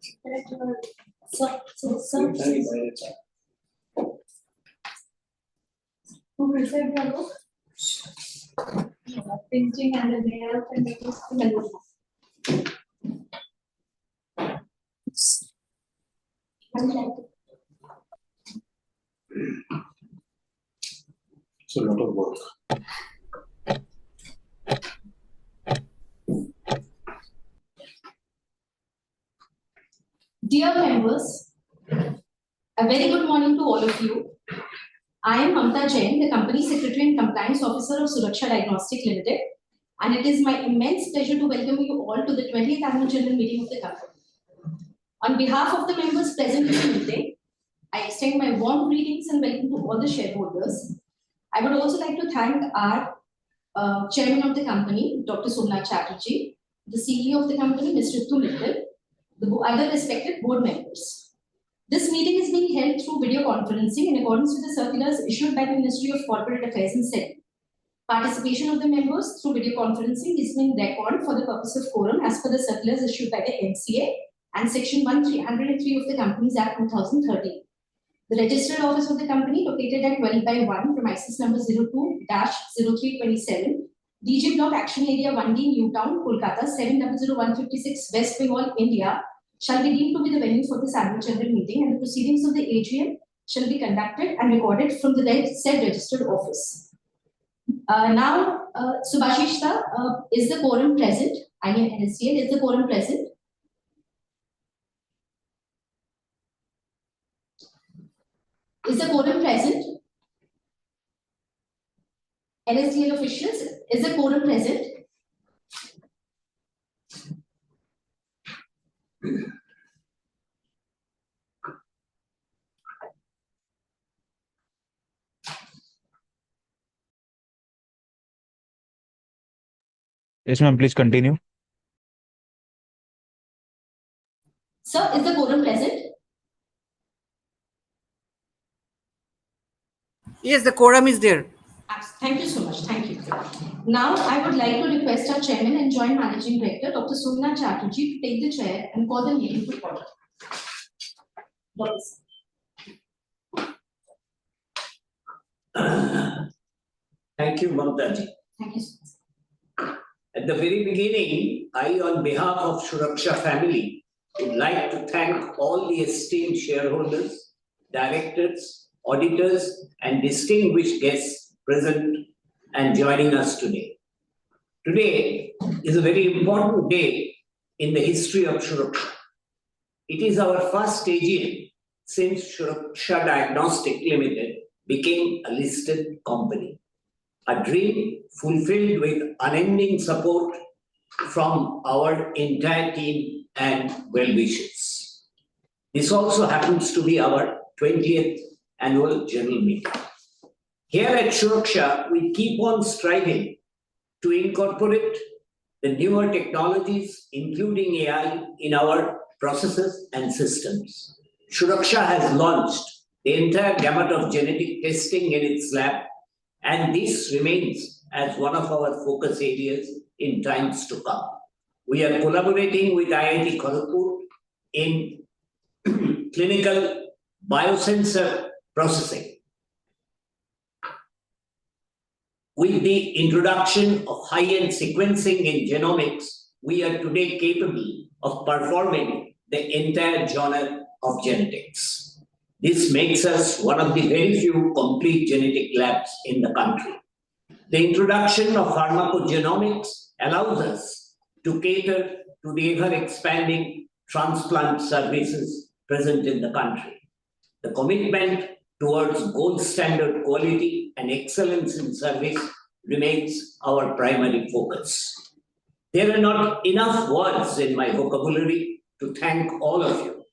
Who prepared your book? Printing and the layout and the It's a lot of work. Dear members, a very good morning to all of you. I am Mamta Jain, the Company Secretary and Compliance Officer of Suraksha Diagnostic Limited, and it is my immense pleasure to welcome you all to the 20th Annual General Meeting of the company. On behalf of the members present at the meeting, I extend my warm greetings and welcome to all the shareholders. I would also like to thank our Chairman of the company, Dr. Somnath Chatterjee, the CEO of the company, Mr. Ritu Mittal, the other respected board members. This meeting is being held through video conferencing in accordance with the circulars issued by the Ministry of Corporate Affairs and SEBI. Participation of the members through video conferencing is being recorded for the purpose of quorum as per the circulars issued by the MCA and Section 103 of the Companies Act 2013. The registered office of the company, located at 12/1, premises number 02-0327, DG Block Action Area 1D, Newtown, Kolkata 700156, West Bengal, India, shall be deemed to be the venue for this annual general meeting, and the proceedings of the AGM shall be conducted and recorded from the said registered office. Now, Subhashishta, is the quorum present? I mean, NSDL, is the quorum present? Is the quorum present? NSDL officials, is the quorum present? Yes, ma'am, please continue. Sir, is the quorum present? Yes, the quorum is there. Thank you so much. Thank you. Now, I would like to request our Chairman and Joint Managing Director, Dr. Somnath Chatterjee, to take the chair and call the meeting to order. Thank you, Mamta ji. Thank you so much. At the very beginning, I, on behalf of Suraksha family, would like to thank all the esteemed shareholders, directors, auditors, and distinguished guests present and joining us today. Today is a very important day in the history of Suraksha. It is our first AGM since Suraksha Diagnostic Limited became a listed company. A dream fulfilled with unending support from our entire team and well-wishers. This also happens to be our 20th annual general meeting. Here at Suraksha, we keep on striving to incorporate the newer technologies, including AI, in our processes and systems. Suraksha has launched the entire gamut of genetic testing in its lab, and this remains as one of our focus areas in times to come. We are collaborating with IIT Kharagpur in clinical biosensor processing. With the introduction of high-end sequencing in genomics, we are today capable of performing the entire genre of genetics. This makes us one of the very few complete genetic labs in the country. The introduction of pharmacogenomics allows us to cater to the ever-expanding transplant services present in the country. The commitment towards gold standard quality and excellence in service remains our primary focus. There are not enough words in my vocabulary to thank all of you,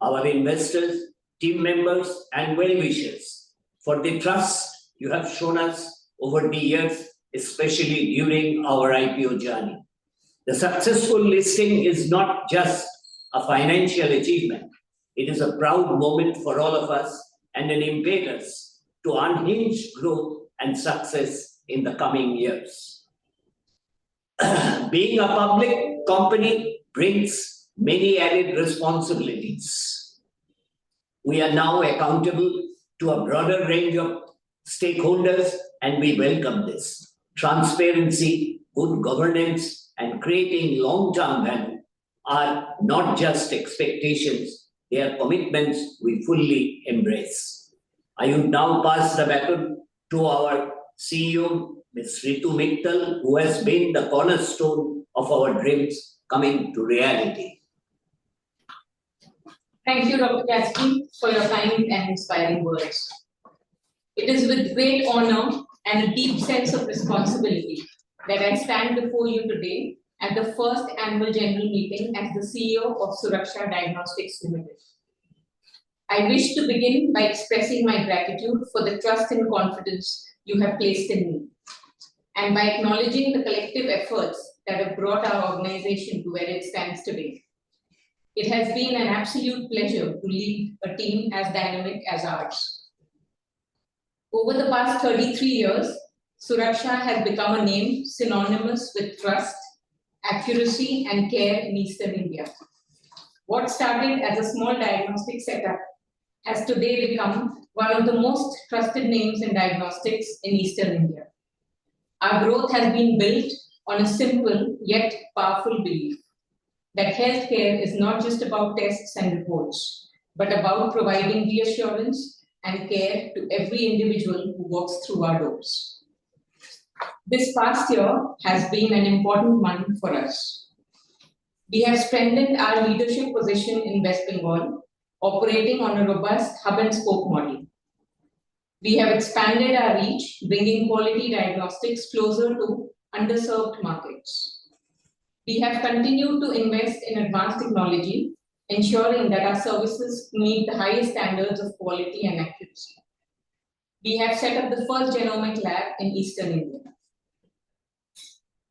our investors, team members, and well-wishers, for the trust you have shown us over the years, especially during our IPO journey. The successful listing is not just a financial achievement. It is a proud moment for all of us and an impetus to unhinge growth and success in the coming years. Being a public company brings many added responsibilities. We are now accountable to a broader range of stakeholders, and we welcome this. Transparency, good governance, and creating long-term value are not just expectations, they are commitments we fully embrace. I would now pass the baton to our CEO, Ms. Ritu Mittal, who has been the cornerstone of our dreams coming to reality. Thank you, Dr. Kasky, for your kind and inspiring words. It is with great honor and a deep sense of responsibility that I stand before you today at the first annual general meeting as the CEO of Suraksha Diagnostics Limited. I wish to begin by expressing my gratitude for the trust and confidence you have placed in me, and by acknowledging the collective efforts that have brought our organization to where it stands today. It has been an absolute pleasure to lead a team as dynamic as ours. Over the past 33 years, Suraksha has become a name synonymous with trust, accuracy, and care in Eastern India. What started as a small diagnostic setup has today become one of the most trusted names in diagnostics in Eastern India. Our growth has been built on a simple yet powerful belief that healthcare is not just about tests and reports, but about providing reassurance and care to every individual who walks through our doors. This past year has been an important one for us. We have strengthened our leadership position in West Bengal, operating on a robust hub and spoke model. We have expanded our reach, bringing quality diagnostics closer to underserved markets. We have continued to invest in advanced technology, ensuring that our services meet the highest standards of quality and accuracy. We have set up the first genomic lab in Eastern India.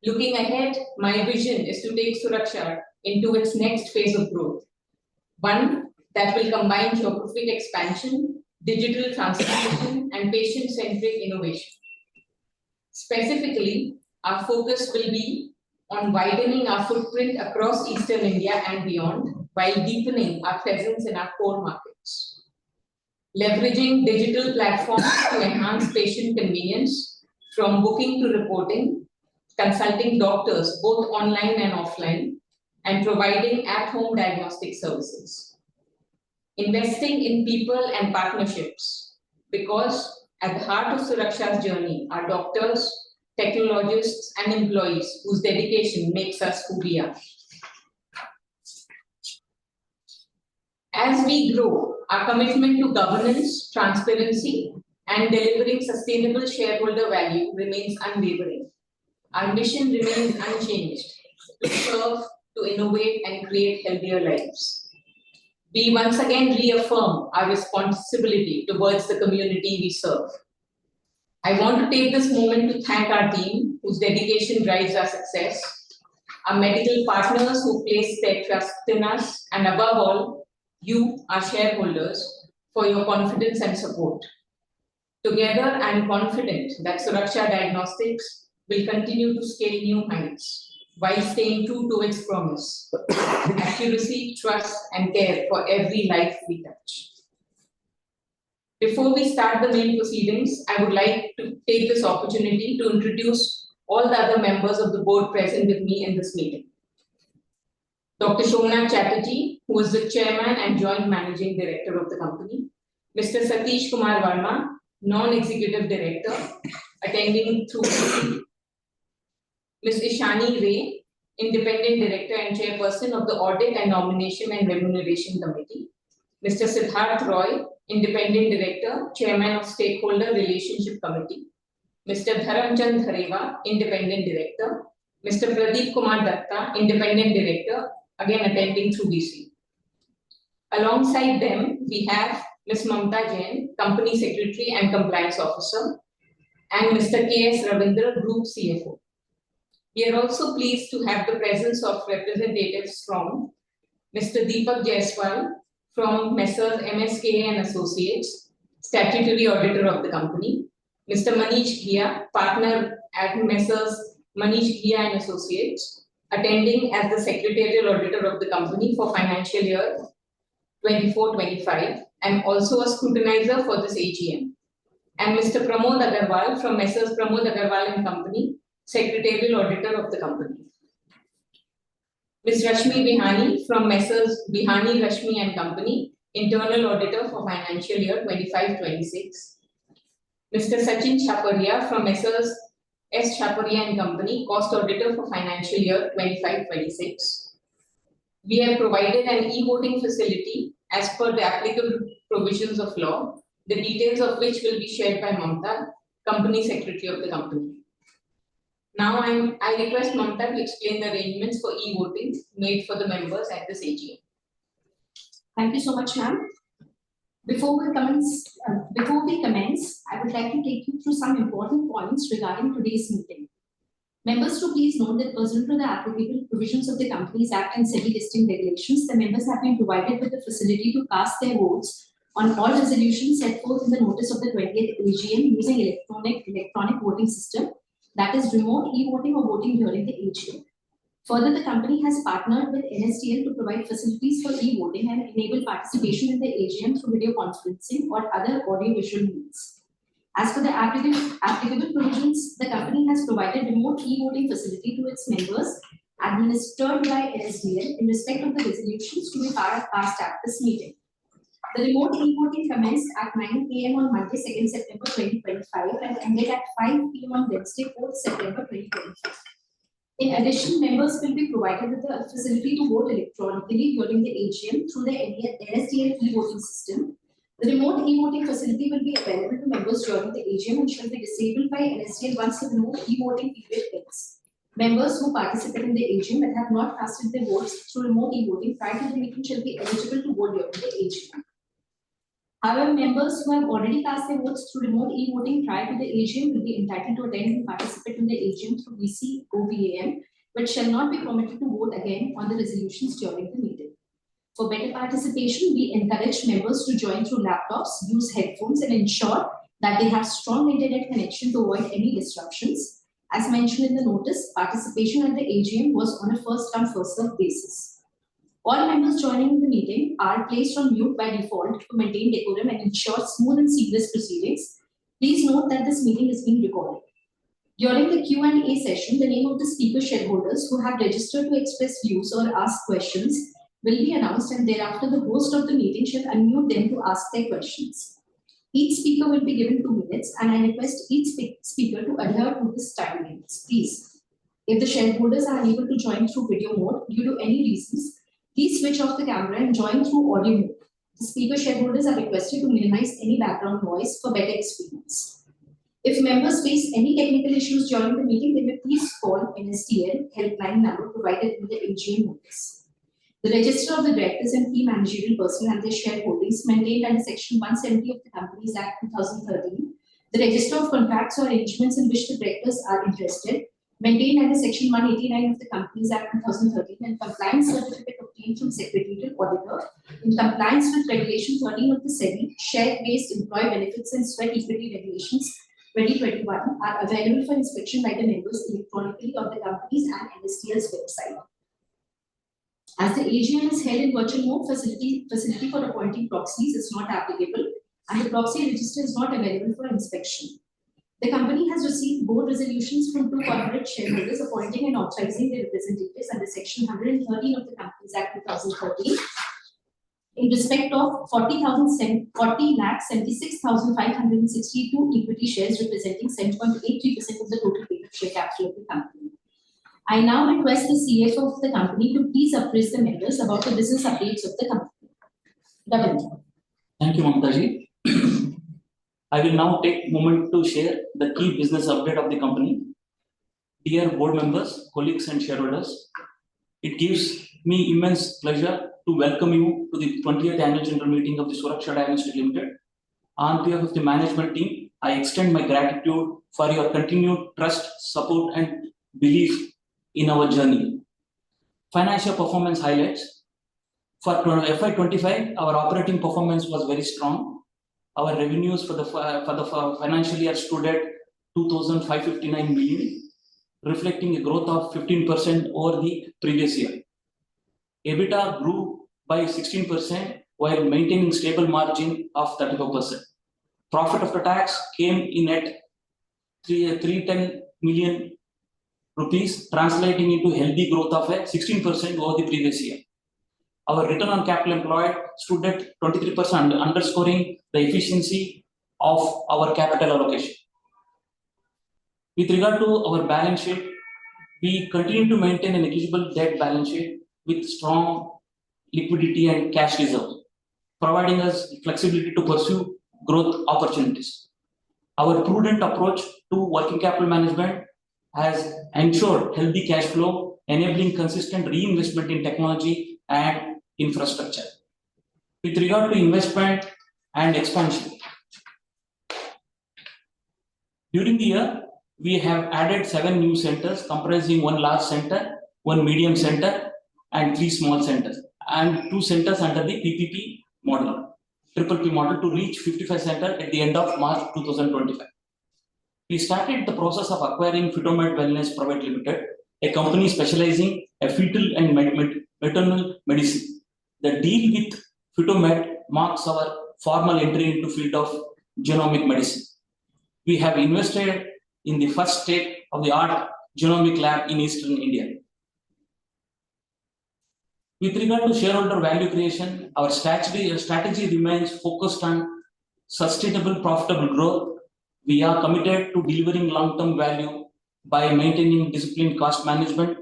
Looking ahead, my vision is to take Suraksha into its next phase of growth, one that will combine geographic expansion, digital transformation, and patient-centric innovation. Specifically, our focus will be on widening our footprint across Eastern India and beyond, while deepening our presence in our core markets. Leveraging digital platforms to enhance patient convenience, from booking to reporting, consulting doctors both online and offline, and providing at-home diagnostic services. Investing in people and partnerships, because at the heart of Suraksha's journey are doctors, technologists, and employees whose dedication makes us who we are. As we grow, our commitment to governance, transparency, and delivering sustainable shareholder value remains unwavering. Our mission remains unchanged: to serve, to innovate, and create healthier lives. We once again reaffirm our responsibility towards the community we serve. I want to take this moment to thank our team, whose dedication drives our success, our medical partners who place their trust in us, and above all, you, our shareholders, for your confidence and support. Together, I am confident that Suraksha Diagnostics will continue to scale new heights while staying true to its promise: accuracy, trust, and care for every life we touch. Before we start the main proceedings, I would like to take this opportunity to introduce all the other members of the board present with me in this meeting. Dr. Somnath Chatterjee, who is the Chairman and Joint Managing Director of the company. Mr. Satish Kumar Verma, Non-Executive Director, attending through Ms. Ishani Ray, Independent Director and Chairperson of the Audit and Nomination and Remuneration Committee. Mr. Siddharth Roy, Independent Director, Chairman of Stakeholder Relationship Committee. Mr. Dharamchand Dhareva, Independent Director. Mr. Pradeep Kumar Datta, Independent Director, again attending through DC. Alongside them, we have Ms. Mamta Jain, Company Secretary and Compliance Officer, and Mr. K.S. Ravindra, Group CFO. We are also pleased to have the presence of representatives from Mr. Deepak Jaiswal from Messrs. MSK and Associates, Statutory Auditor of the company, Mr. Manish Ghia, Partner at Messrs. Manish Ghia and Associates, attending as the secretarial auditor of the company for financial year 24-25. I'm also a scrutinizer for this AGM. And Mr. Pramod Agarwal from Messrs. Pramod Agarwal and Company, secretarial auditor of the company. Ms. Rashmi Bihani from Messrs. Bihani, Rashmi and Company, internal auditor for financial year 25-26. Mr. Sachin Chaparia from Messrs. S. Chaparia and Company, cost auditor for financial year 25-26. We have provided an e-voting facility as per the applicable provisions of law, the details of which will be shared by Mamta, Company Secretary of the company. Now I request Mamta to explain the arrangements for e-voting made for the members at this AGM. Thank you so much, ma'am. Before we commence, I would like to take you through some important points regarding today's meeting. Members to please note that pursuant to the applicable provisions of the Companies Act and SEBI listing regulations, the members have been provided with the facility to cast their votes on all resolutions set forth in the notice of the 20th AGM using electronic voting system, that is remote e-voting or voting during the AGM. Further, the company has partnered with NSDL to provide facilities for e-voting and enable participation in the AGM through video conferencing or other audio-visual means. As for the applicable provisions, the company has provided remote e-voting facility to its members administered by NSDL in respect of the resolutions to be passed at this meeting. The remote e-voting commenced at 9 AM on Monday, 2nd September 2025 and ended at 5 PM on Wednesday, 4th September 2025. In addition, members will be provided with the facility to vote electronically during the AGM through the NSDL e-voting system. The remote e-voting facility will be available to members during the AGM and shall be disabled by NSDL once the remote e-voting period ends. Members who participate in the AGM but have not casted their votes through remote e-voting prior to the meeting shall be eligible to vote during the AGM. However, members who have already cast their votes through remote e-voting prior to the AGM will be entitled to attend and participate in the AGM through VC OVAM, but shall not be permitted to vote again on the resolutions during the meeting. For better participation, we encourage members to join through laptops, use headphones, and ensure that they have strong internet connection to avoid any disruptions. As mentioned in the notice, participation at the AGM was on a first-come, first-served basis. All members joining the meeting are placed on mute by default to maintain decorum and ensure smooth and seamless proceedings. Please note that this meeting is being recorded. During the Q&A session, the name of the speaker shareholders who have registered to express views or ask questions will be announced, and thereafter the host of the meeting shall unmute them to ask their questions. Each speaker will be given 2 minutes, and I request each speaker to adhere to this time limits, please. If the shareholders are unable to join through video mode due to any reasons, please switch off the camera and join through audio mode. The speaker shareholders are requested to minimize any background noise for better experience. If members face any technical issues during the meeting, they may please call NSDL helpline number provided in the AGM notice. The register of the directors and key managerial personnel and their shareholdings maintained under Section 170 of the Companies Act 2013, the register of contracts or arrangements in which the directors are interested, maintained under Section 189 of the Companies Act 2013, and compliance certificate obtained from Secretarial Auditor in compliance with Regulation 13 of the SEBI, Share-Based Employee Benefits and Sweat Equity Regulations 2021 are available for inspection by the members electronically on the company's and NSDL's website. As the AGM is held in virtual mode, facility for appointing proxies is not applicable, and the proxy register is not available for inspection. The company has received board resolutions from 2 corporate shareholders appointing and authorizing their representatives under Section 113 of the Companies Act 2013 in respect of 40,76,562 equity shares representing 7.83% of the total paid-up share capital of the company. I now request the CFO of the company to please apprise the members about the business updates of the company. Governor. Thank you, Mamtaji. I will now take a moment to share the key business update of the company. Dear board members, colleagues and shareholders, it gives me immense pleasure to welcome you to the 20th Annual General Meeting of the Suraksha Diagnostic Limited. On behalf of the management team, I extend my gratitude for your continued trust, support and belief in our journey. Financial performance highlights. For FY25, our operating performance was very strong. Our revenues for the financial year stood at 2,559 million. reflecting a growth of 15% over the previous year. EBITDA grew by 16% while maintaining stable margin of 34%. Profit after tax came in at 310 million rupees, translating into healthy growth of 16% over the previous year. Our return on capital employed stood at 23%, underscoring the efficiency of our capital allocation. With regard to our balance sheet, we continue to maintain a negligible debt balance sheet with strong liquidity and cash reserves, providing us flexibility to pursue growth opportunities. Our prudent approach to working capital management has ensured healthy cash flow, enabling consistent reinvestment in technology and infrastructure. With regard to investment and expansion, during the year, we have added 7 new centers comprising 1 large center, 1 medium center, and 3 small centers, and 2 centers under the PPP model, triple P model, to reach 55 centers at the end of March 2025. We started the process of acquiring Fitomed Wellness Private Limited, a company specializing in fetal and maternal medicine. The deal with Fitomed marks our formal entry into field of genomic medicine. We have invested in the first state-of-the-art genomic lab in Eastern India. With regard to shareholder value creation, our strategy remains focused on sustainable, profitable growth. We are committed to delivering long-term value by maintaining disciplined cost management,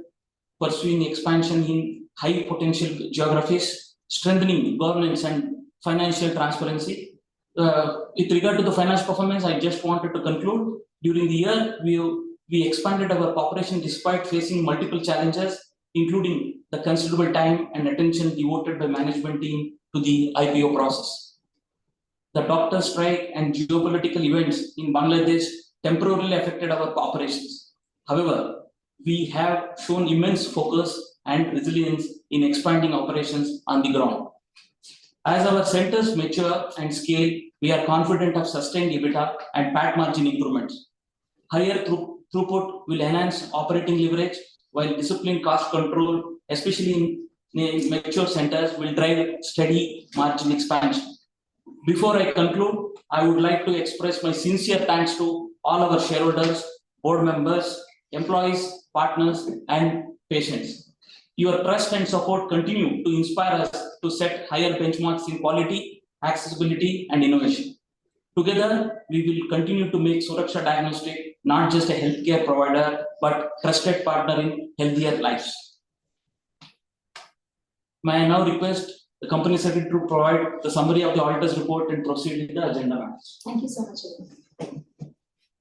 pursuing expansion in high-potential geographies, strengthening governance and financial transparency. With regard to the financial performance, I just wanted to conclude. During the year, we expanded our operation despite facing multiple challenges, including the considerable time and attention devoted by management team to the IPO process. The doctor strike and geopolitical events in Bangladesh temporarily affected our operations. However, we have shown immense focus and resilience in expanding operations on the ground. As our centers mature and scale, we are confident of sustained EBITDA and PAT margin improvements. Higher throughput will enhance operating leverage, while disciplined cost control, especially in mature centers, will drive steady margin expansion. Before I conclude, I would like to express my sincere thanks to all our shareholders, board members, employees, partners, and patients. Your trust and support continue to inspire us to set higher benchmarks in quality, accessibility, and innovation. Together, we will continue to make Suraksha Diagnostic not just a healthcare provider, but trusted partner in healthier lives. May I now request the company secretary to provide the summary of the auditor's report and proceed with the agenda matters. Thank you so much, Arun.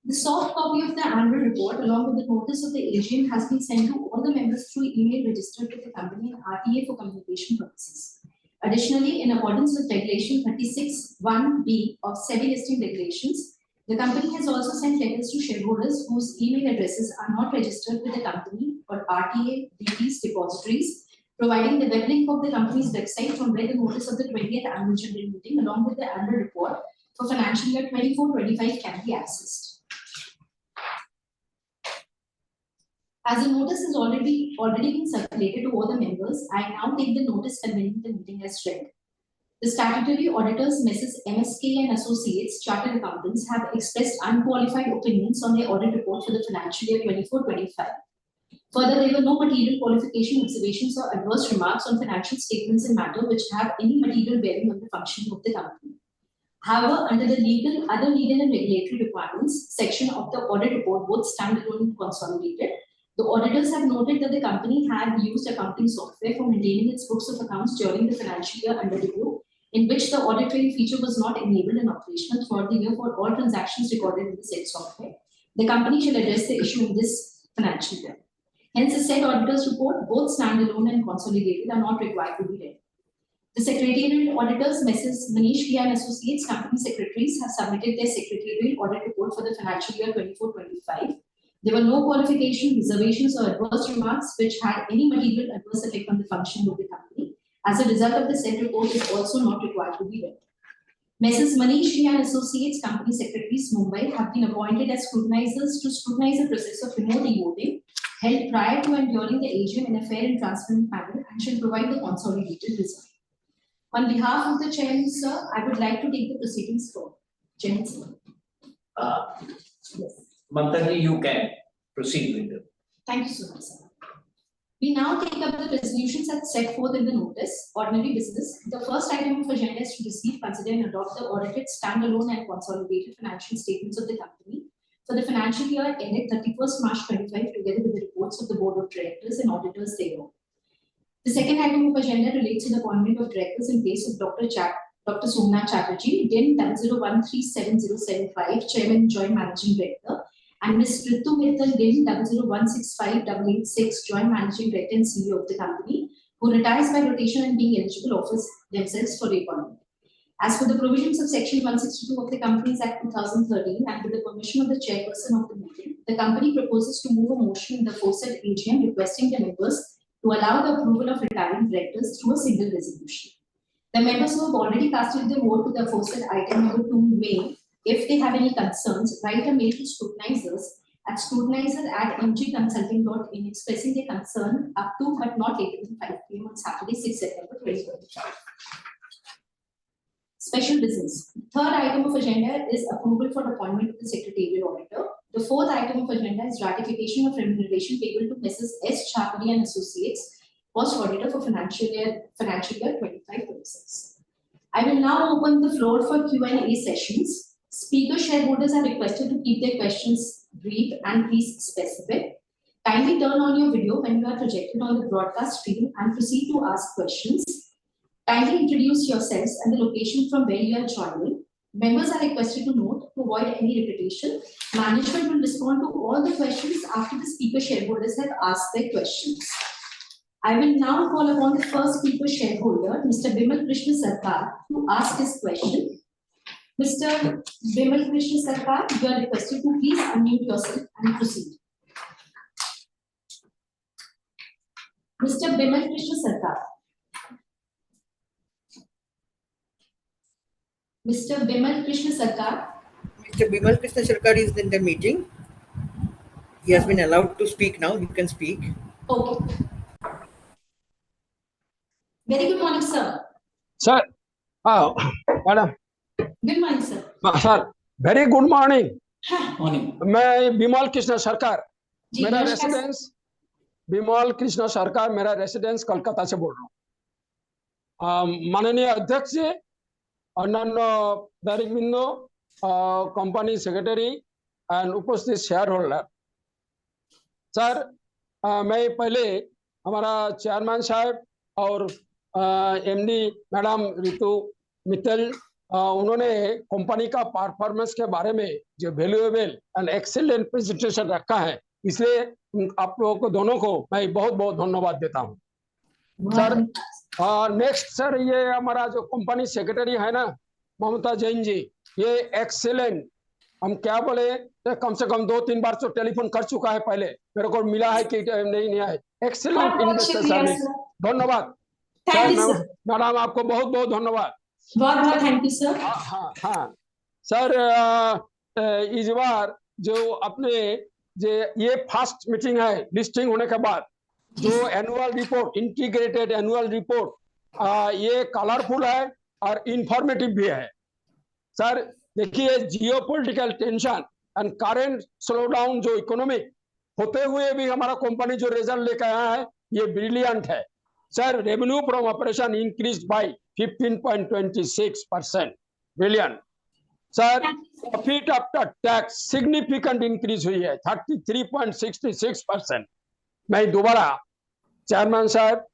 The soft copy of the annual report along with the notice of the AGM has been sent to all the members through email registered with the company and RTA for communication purposes. Additionally, in accordance with Regulation 36(1)(b) of SEBI listing regulations, the company has also sent letters to shareholders whose email addresses are not registered with the company or RTA DP's depositories, providing the web link of the company's website from where the notice of the 20th Annual General Meeting along with the annual report for financial year 24-25 can be accessed. As the notice has already been circulated to all the members, I now take the notice convening the meeting as read. The statutory auditors, Mrs. MSK and Associates, Chartered Accountants, have expressed unqualified opinions on their audit report for the financial year 24-25. Further, there were no material qualification, observations, or adverse remarks on financial statements in matter which have any material bearing on the functioning of the company. However, under the other legal and regulatory requirements section of the audit report, both standalone and consolidated, the auditors have noted that the company had used accounting software for maintaining its books of accounts during the financial year under review, in which the audit trail feature was not enabled and operational throughout the year for all transactions recorded in the said software. The company shall address the issue in this financial year. Hence, the said auditor's report, both standalone and consolidated, are not required to be read. The secretarial auditors, Messrs. Manish Kia and Associates, company secretaries, have submitted their secretarial audit report for the financial year 24-25. There were no qualification, reservations, or adverse remarks which had any material adverse effect on the functioning of the company. As a result of the said report is also not required to be read. Messrs. Manish Kia and Associates, company secretaries, Mumbai, have been appointed as scrutinizers to scrutinize the process of remote e-voting held prior to and during the AGM in a fair and transparent manner and shall provide the consolidated result. On behalf of the chairman, sir, I would like to take the proceedings forward. Chairman, sir. Yes. Mamta ji, you can proceed with it. Thank you so much, sir. We now take up the resolutions as set forth in the notice, ordinary business. The first item of agenda is to receive, consider and adopt the audited standalone and consolidated financial statements of the company for the financial year ended 31st March 25 together with the reports of the Board of Directors and auditors thereof. The second item of agenda relates to the appointment of directors in place of Dr. Somnath Chatterjee, DIN 00137075, Chairman, Joint Managing Director, and Ms. Ritu Mittal, DIN 001658886, Joint Managing Director and CEO of the company, who retires by rotation and being eligible offers themselves for reappointment. As for the provisions of Section 162 of the Companies Act 2013 and with the permission of the chairperson of the meeting, the company proposes to move a motion in the aforesaid AGM requesting the members to allow the approval of retiring directors through a single resolution. The members who have already casted their vote to the aforesaid item number 2 may, if they have any concerns, write a mail to scrutinizers at scrutinizer@mgconsulting.in expressing their concern up to but not later than 5 p.m. on Saturday, 6 September 2025. Special business. Third item of agenda is approval for appointment of the secretarial auditor. The fourth item of agenda is ratification of remuneration payable to Mrs. S. Chapari and Associates, Post Auditor for financial year 25-26. I will now open the floor for Q&A sessions. Speaker shareholders are requested to keep their questions brief and please specific. Kindly turn on your video when you are projected on the broadcast screen and proceed to ask questions. Kindly introduce yourselves and the location from where you are joining. Members are requested to note to avoid any repetition. Management will respond to all the questions after the speaker shareholders have asked their questions. I will now call upon the first speaker shareholder, Mr. Bimal Krishna Sarkar, to ask his question. Mr. Bimal Krishna Sarkar, you are requested to please unmute yourself and proceed. Mr. Bimal Krishna Sarkar. Mr. Bimal Krishna Sarkar. Mr. Bimal Krishna Sarkar is in the meeting. He has been allowed to speak now. He can speak. Okay. Very good morning, sir. Sir, madam. Good morning, sir. Sir, very good morning. Morning. मैं बिमल कृष्ण सरकार जी, मेरा नमस्कार। Residence Bimal Krishna सरकार मेरा residence Kolkata से बोल रहा हूँ। माननीय अध्यक्ष जी, अन्य डायरेक्टरवृंद, कंपनी सेक्रेटरी एंड उपस्थित शेयर होल्डर। सर, मैं पहले हमारा चेयरमैन साहब और एमडी मैडम रितु मित्तल, उन्होंने कंपनी का परफॉर्मेंस के बारे में जो वैल्यूएबल एंड एक्सीलेंट प्रेजेंटेशन रखा है, इसलिए आप लोगों को दोनों को मैं बहुत बहुत धन्यवाद देता हूं। सर, नेक्स्ट सर, ये हमारा जो कंपनी सेक्रेटरी है ना, ममता जैन जी, ये एक्सीलेंट, हम क्या बोले, कम से कम 2-3 बार तो टेलीफोन कर चुका है, पहले मेरे को मिला है कि नहीं है। एक्सीलेंट इन्वेस्टर सर्विस, धन्यवाद सर। मैडम, आपको बहुत बहुत धन्यवाद। बहुत बहुत थैंक यू सर। हाँ सर, इस बार जो अपने ये फर्स्ट मीटिंग है लिस्टिंग होने के बाद, जो annual report, integrated annual report, ये कलरफुल है और इंफॉर्मेटिव भी है। सर देखिए, geopolitical tension and current slowdown जो इकोनॉमिक होते हुए भी हमारा कंपनी जो रिजल्ट लेकर आया है, ये ब्रिलियंट है। Sir, revenue from operation increase by 15.26%, brilliant. Sir, profit after tax significant increase हुई है 33.66%। मैं दोबारा चेयरमैन साहब,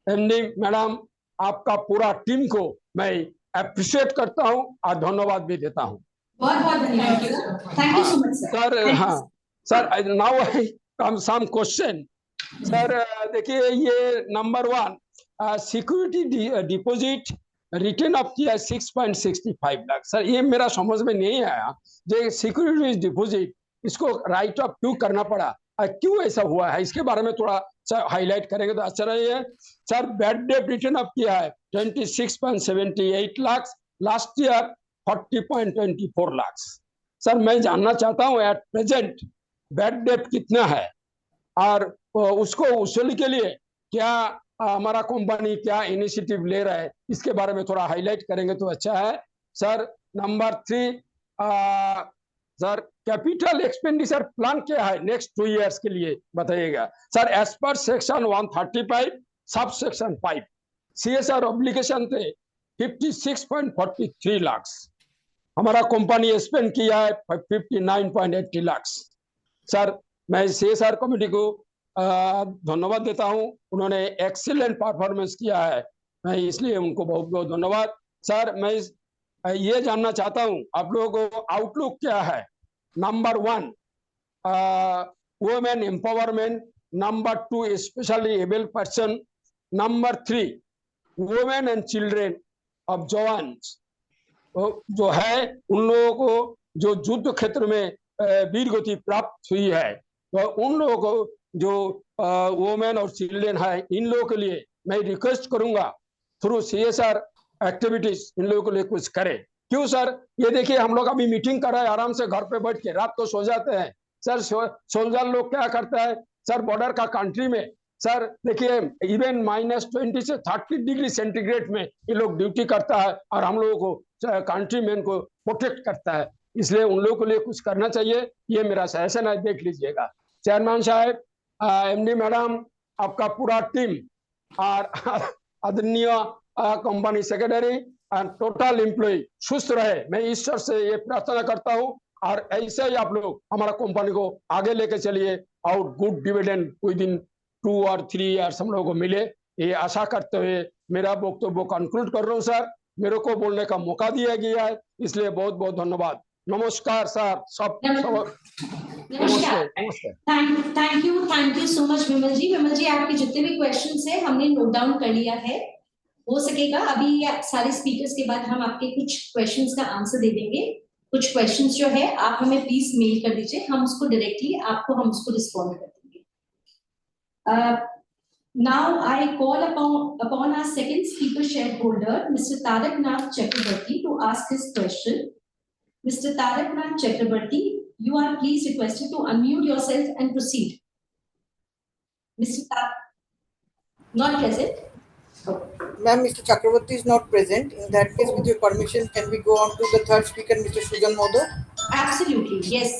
एमडी मैडम, आपका पूरा टीम को मैं अप्रिशिएट करता हूं और धन्यवाद भी देता हूं। बहुत बहुत धन्यवाद। Thank you so much sir. Sir, हाँ sir, now I come some question. Sir देखिए, ये number 1 security deposit return of किया 6.65 लाख। सर, ये मेरा समझ में नहीं आया, जो सिक्योरिटी डिपॉजिट इसको राइट ऑफ क्यों करना पड़ा, क्यों ऐसा हुआ है, इसके बारे में थोड़ा हाईलाइट करेंगे तो अच्छा रहेगा। Sir, bad debt return of किया है 26.78 lakh, last year 40.24 lakh. Sir, मैं जानना चाहता हूँ एट प्रेजेंट बैड डेट कितना है और उसको वसूली के लिए क्या हमारा कंपनी क्या इनिशिएटिव ले रहा है, इसके बारे में थोड़ा हाईलाइट करेंगे तो अच्छा है। Sir number 3, sir capital expenditure plan क्या है नेक्स्ट 2 इयर्स के लिए बताइएगा। Sir as per section 135 sub section 5 CSR obligation थे 56.43 लाख, हमारा कंपनी स्पेंड किया है 59.80 लाख। सर मैं CSR कमेटी को धन्यवाद देता हूं, उन्होंने एक्सीलेंट परफॉर्मेंस किया है, मैं इसलिए उनको बहुत बहुत धन्यवाद। सर मैं ये जानना चाहता हूं आप लोगों को आउटलुक क्या है। Number 1 women empowerment, number 2 specially abled person, number 3 women and children of jawans जो है उन लोगों को जो युद्ध क्षेत्र में वीर गति प्राप्त हुई है, तो उन लोगों को जो वुमेन और चिल्ड्रेन है, इन लोगों के लिए मैं रिक्वेस्ट करूंगा थ्रू CSR एक्टिविटीज इन लोगों के लिए कुछ करे। क्यों सर, ये देखिए हम लोग अभी मीटिंग कर रहे हैं आराम से घर पे बैठ के, रात को सो जाते हैं। सर सोल्जर लोग क्या करता है सर, बॉर्डर का कंट्री में सर देखिए इवन -20 से 30 डिग्री सेंटीग्रेड में ये लोग ड्यूटी करता है और हम लोगों को कंट्री मैन को प्रोटेक्ट करता है, इसलिए उन लोगों के लिए कुछ करना चाहिए। ये मेरा सजेशन है, देख लीजिएगा। चेयरमैन साहब, MD मैडम, आपका पूरा टीम और आदरणीय company secretary and total employ सुस्त रहे, मैं ईश्वर से ये प्रार्थना करता हूँ। और ऐसे ही आप लोग हमारा कंपनी को आगे लेके चलिए और गुड डिविडेंड विद इन 2 और 3 इयर्स हम लोगों को मिले, ये आशा करते हुए मेरा वक्तव्य कंक्लूड कर रहा हूँ। सर मेरे को बोलने का मौका दिया गया है, इसलिए बहुत बहुत धन्यवाद। नमस्कार सर, सब नमस्कार। थैंक यू सो मच विमल जी। विमल जी आपके जितने भी क्वेश्चंस हैं हमने नोट डाउन कर लिया है। हो सकेगा अभी सारे स्पीकर्स के बाद हम आपके कुछ क्वेश्चंस का आंसर दे देंगे। कुछ क्वेश्चंस जो है आप हमें प्लीज मेल कर दीजिए, हम उसको डायरेक्टली आपको हम उसको रिस्पॉन्ड कर देंगे। Now I call upon our second speaker shareholder, Mr. Tarak Nath Chakrabarti, to ask his question. Mr. Tarak Nath Chakrabarti, you are please requested to unmute yourself and proceed. Mr. Tarak, not present. Ma'am, Mr. Chakravarti is not present. In that case, with your permission, can we go on to the third speaker, Mr. Sujan Modo? Absolutely, yes.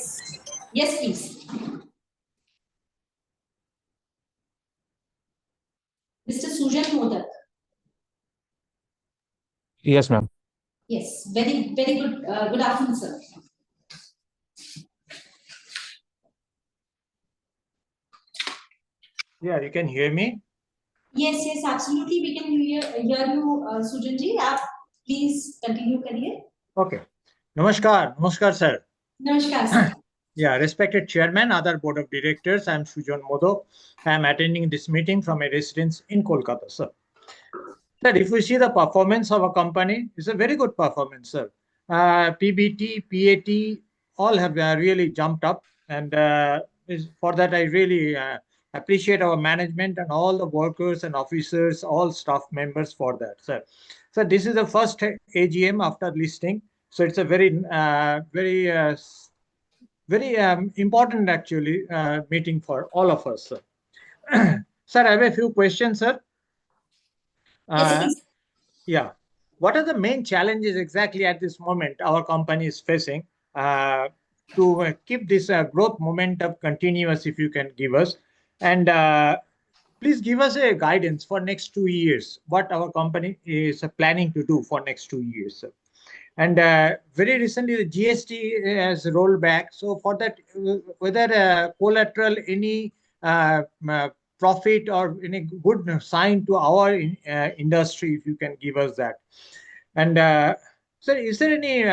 Yes, please. Mr. Sujan Modak. Yes, ma'am. Yes, very good. Good afternoon, sir. Yeah, you can hear me? Yes, absolutely. We can hear you, Sujan ji. Please continue, kariye. Okay. Namaskar, sir. Namaskar, sir. Yeah, respected chairman, other board of directors, I am Sujan Modo. I am attending this meeting from a residence in Kolkata, sir. Sir, if we see the performance of a company, it's a very good performance, sir. PBT, PAT, all have really jumped up, and for that I really appreciate our management and all the workers and officers, all staff members for that, sir. So this is the first AGM after listing, so it's a very important actually meeting for all of us, sir. Sir, I have a few questions, sir. Yeah. What are the main challenges exactly at this moment our company is facing to keep this growth momentum continuous, if you can give us? And please give us a guidance for next 2 years, what our company is planning to do for next 2 years, sir. And very recently, the GST has rolled back. So for that, whether collateral, any profit or any good sign to our industry, if you can give us that. And sir, is there any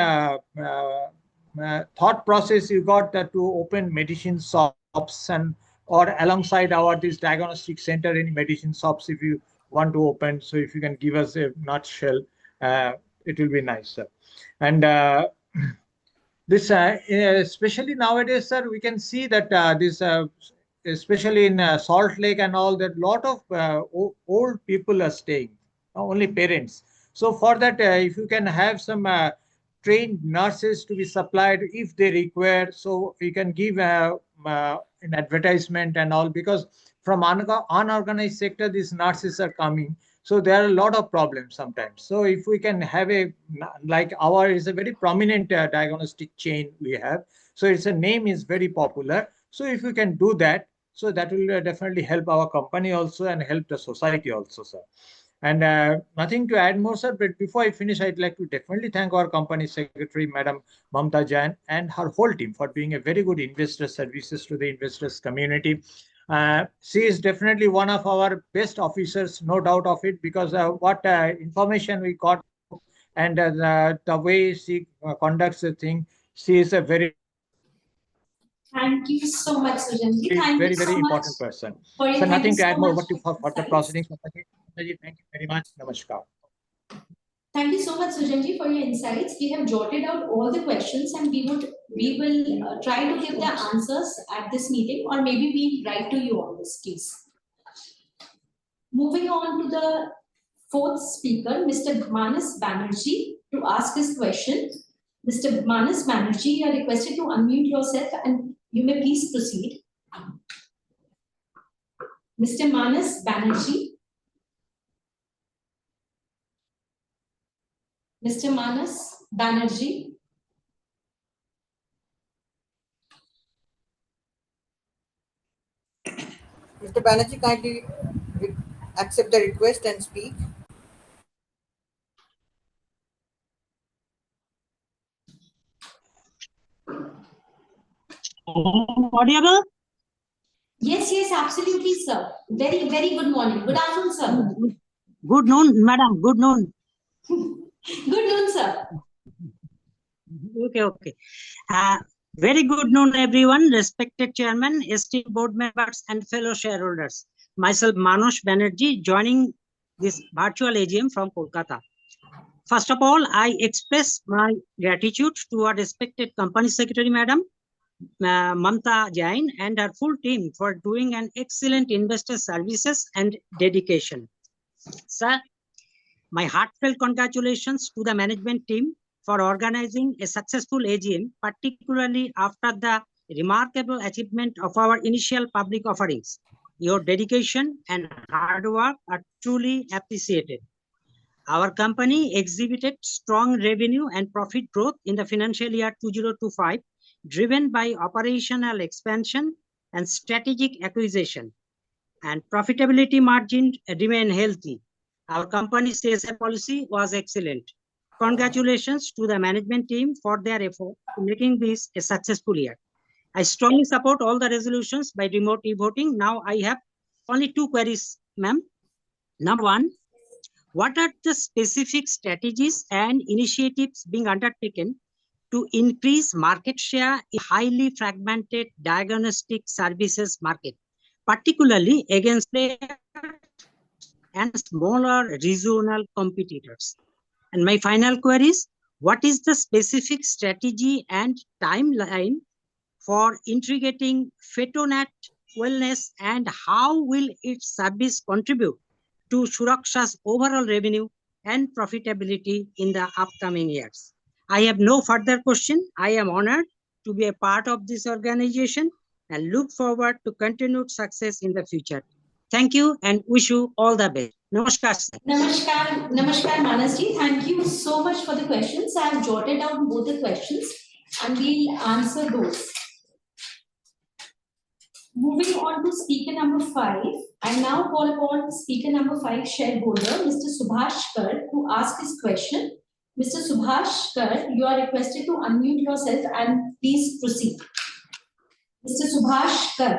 thought process you got to open medicine shops and or alongside this diagnostic center, any medicine shops if you want to open? So if you can give us a nutshell, it will be nice, sir. And this, especially nowadays, sir, we can see that this, especially in Salt Lake and all that, lot of old people are staying, only parents. So for that, if you can have some trained nurses to be supplied if they require, so you can give in advertisement and all, because from unorganized sector, these nurses are coming. So there are a lot of problems sometimes. So if we can have like our is a very prominent diagnostic chain we have. So its a name is very popular. So if we can do that, so that will definitely help our company also and help the society also, sir. And nothing to add more, sir. But before I finish, I'd like to definitely thank our company secretary, Madam Mamta Jain, and her whole team for doing a very good investor services to the investors community. She is definitely one of our best officers, no doubt of it, because what information we got and the way she conducts the thing, she is a very, Thank you so much, Sujanji. Thank very, you very so much. important person. Thank So you nothing to so add more. much Over to for further insights. proceedings. Thank you very much. Namaskar. Thank you so much, Sujanji, for your insights. We have jotted out all the questions and we will try to give the answers at this meeting, or maybe we write to you on this, please. Moving on to the fourth speaker, Mr. Manas Banerjee, to ask his question. Mr. Manas Banerjee, you are requested to unmute yourself and you may please proceed. Mr. Manas Banerjee. Mr. Manas Banerjee. Mr. Banerjee, kindly accept the request and speak. Audible? Yes, yes, absolutely, sir. Very, very good morning. Good afternoon, sir. Good noon, madam. Good noon. Good noon, sir. Okay. Very good noon, everyone. Respected chairman, esteemed board members, and fellow shareholders. Myself, Manas Banerjee, joining this virtual AGM from Kolkata. First of all, I express my gratitude to our respected company secretary, madam, Mamta Jain, and her full team for doing an excellent investor services and dedication. Sir, my heartfelt congratulations to the management team for organizing a successful AGM, particularly after the remarkable achievement of our initial public offerings. Your dedication and hard work are truly appreciated. Our company exhibited strong revenue and profit growth in the financial year 2025, driven by operational expansion and strategic acquisition, and profitability margin remain healthy. Our company's CSR policy was excellent. Congratulations to the management team for their effort in making this a successful year. I strongly support all the resolutions by remote e-voting. Now I have only two queries, ma'am. Number one, what are the specific strategies and initiatives being undertaken to increase market share in highly fragmented diagnostic services market, particularly against players and smaller regional competitors? And my final query is, what is the specific strategy and timeline for integrating Fetonet Wellness, and how will its service contribute to Suraksha's overall revenue and profitability in the upcoming years? I have no further question. I am honored to be a part of this organization and look forward to continued success in the future. Thank you and wish you all the best. Namaskar, sir. Namaskar, Manasji. Thank you so much for the questions. I have jotted down both the questions and we'll answer those. Moving on to speaker number 5, I now call upon speaker number 5 shareholder, Mr. Subhash Kar, to ask his question. Mr. Subhash Kar, you are requested to unmute yourself and please proceed. Mr. Subhash Kar.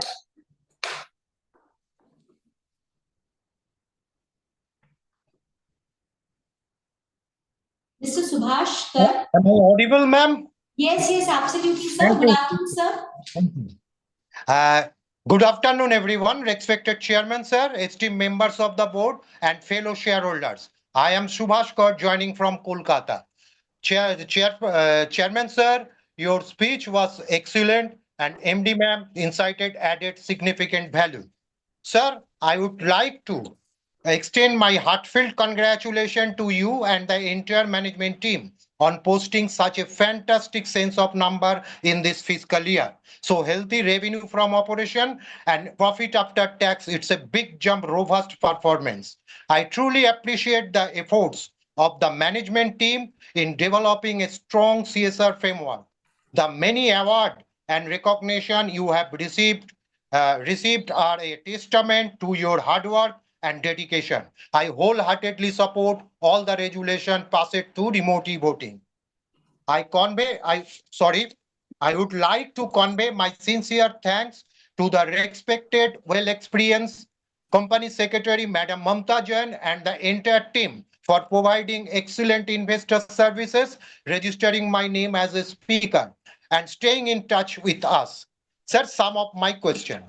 Mr. Subhash Kar. Am I audible, ma'am? Yes, yes, absolutely, sir. Thank Good you. afternoon, sir. Thank you. Good afternoon, everyone. Respected Chairman, sir, esteemed members of the board, and fellow shareholders. I am Subhash Kar, joining from Kolkata. Chairman, sir, your speech was excellent, and MD ma'am incited added significant value. Sir, I would like to extend my heartfelt congratulations to you and the entire management team on posting such a fantastic sense of number in this fiscal year. So healthy revenue from operation and profit after tax, it's a big jump, robust performance. I truly appreciate the efforts of the management team in developing a strong CSR framework. The many awards and recognition you have received are a testament to your hard work and dedication. I wholeheartedly support all the resolution passed through remote voting. I would like to convey my sincere thanks to the respected, well-experienced Company Secretary, Madam Mamta Jain, and the entire team for providing excellent investor services, registering my name as a speaker, and staying in touch with us. Sir, some of my question.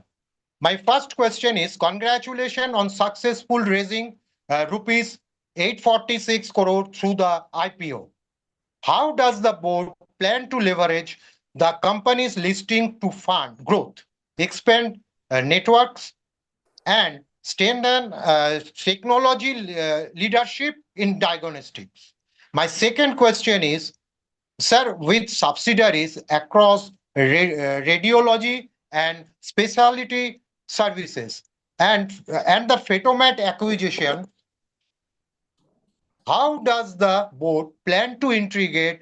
My first question is congratulations on successful raising rupees 846 crore through the IPO. How does the board plan to leverage the company's listing to fund growth, expand networks, and strengthen technology leadership in diagnostics? My second question is, sir, with subsidiaries across radiology and specialty services and the Fetomat acquisition, how does the board plan to integrate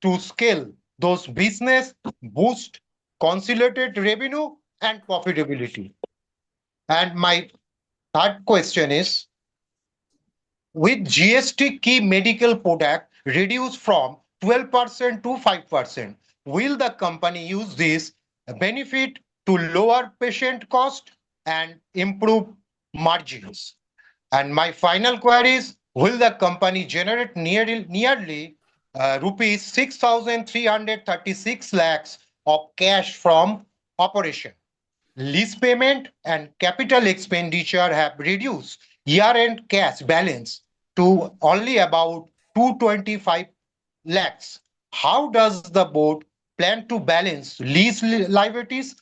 to scale those business, boost consolidated revenue and profitability? And my third question is, with GST key medical product reduced from 12% to 5%, will the company use this benefit to lower patient cost and improve margins? And my final query is, will the company generate nearly rupees 6,336 lakhs of cash from operation? Lease payment and capital expenditure have reduced year-end cash balance to only about 225 lakhs. How does the board plan to balance lease liabilities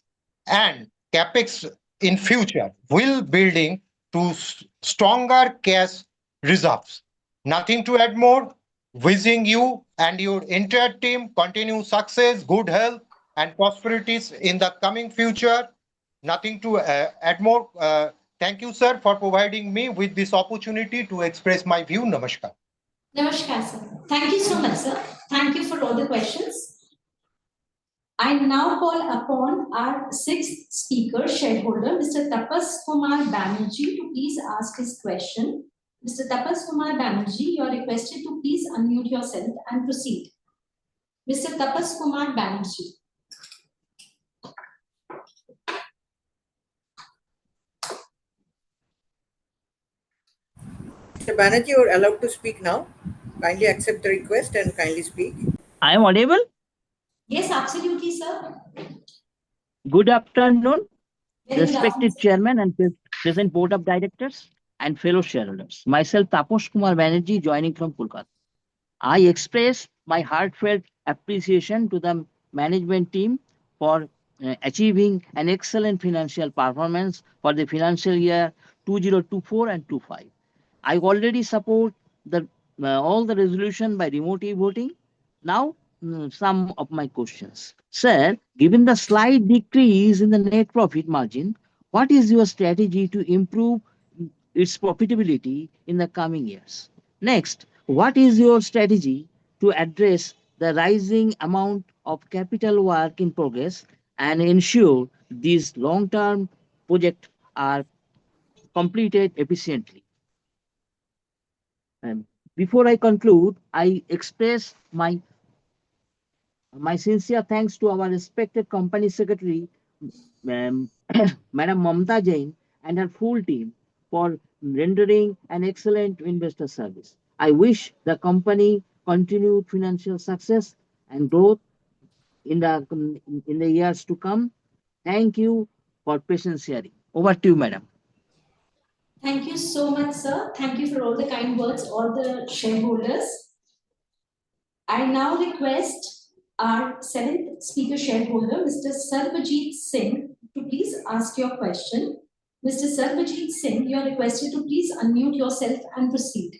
and capex in future? Will building to stronger cash reserves? Nothing to add more. Wishing you and your entire team continued success, good health, and prosperities in the coming future. Nothing to add more. Thank you, sir, for providing me with this opportunity to express my view. Namaskar. Namaskar, sir. Thank you so much, sir. Thank you for all the questions. I now call upon our sixth speaker, shareholder, Mr. Tapas Kumar Banerjee, to please ask his question. Mr. Tapas Kumar Banerjee, you are requested to please unmute yourself and proceed. Mr. Tapas Kumar Banerjee. Mr. Banerjee, you are allowed to speak now. Kindly accept the request and kindly speak. I am audible? Yes, absolutely, sir. Good afternoon, Very good respected afternoon. chairman and present board of directors and fellow shareholders. Myself, Tapas Kumar Banerjee, joining from Kolkata. I express my heartfelt appreciation to the management team for achieving an excellent financial performance for the financial year 2024 and 25. I already support the all the resolution by remote voting. Now, some of my questions. Sir, given the slight decrease in the net profit margin, what is your strategy to improve its profitability in the coming years? Next, what is your strategy to address the rising amount of capital work in progress and ensure these long-term projects are completed efficiently? Before I conclude, I express my sincere thanks to our respected company secretary, Madam Mamta Jain, and her full team for rendering an excellent investor service. I wish the company continued financial success and growth in the years to come. Thank you for patience hearing. Over to you, madam. Thank you so much, sir. Thank you for all the kind words, all the shareholders. I now request our seventh speaker shareholder, Mr. Sarbajit Singh, to please ask your question. Mr. Sarbajit Singh, you are requested to please unmute yourself and proceed.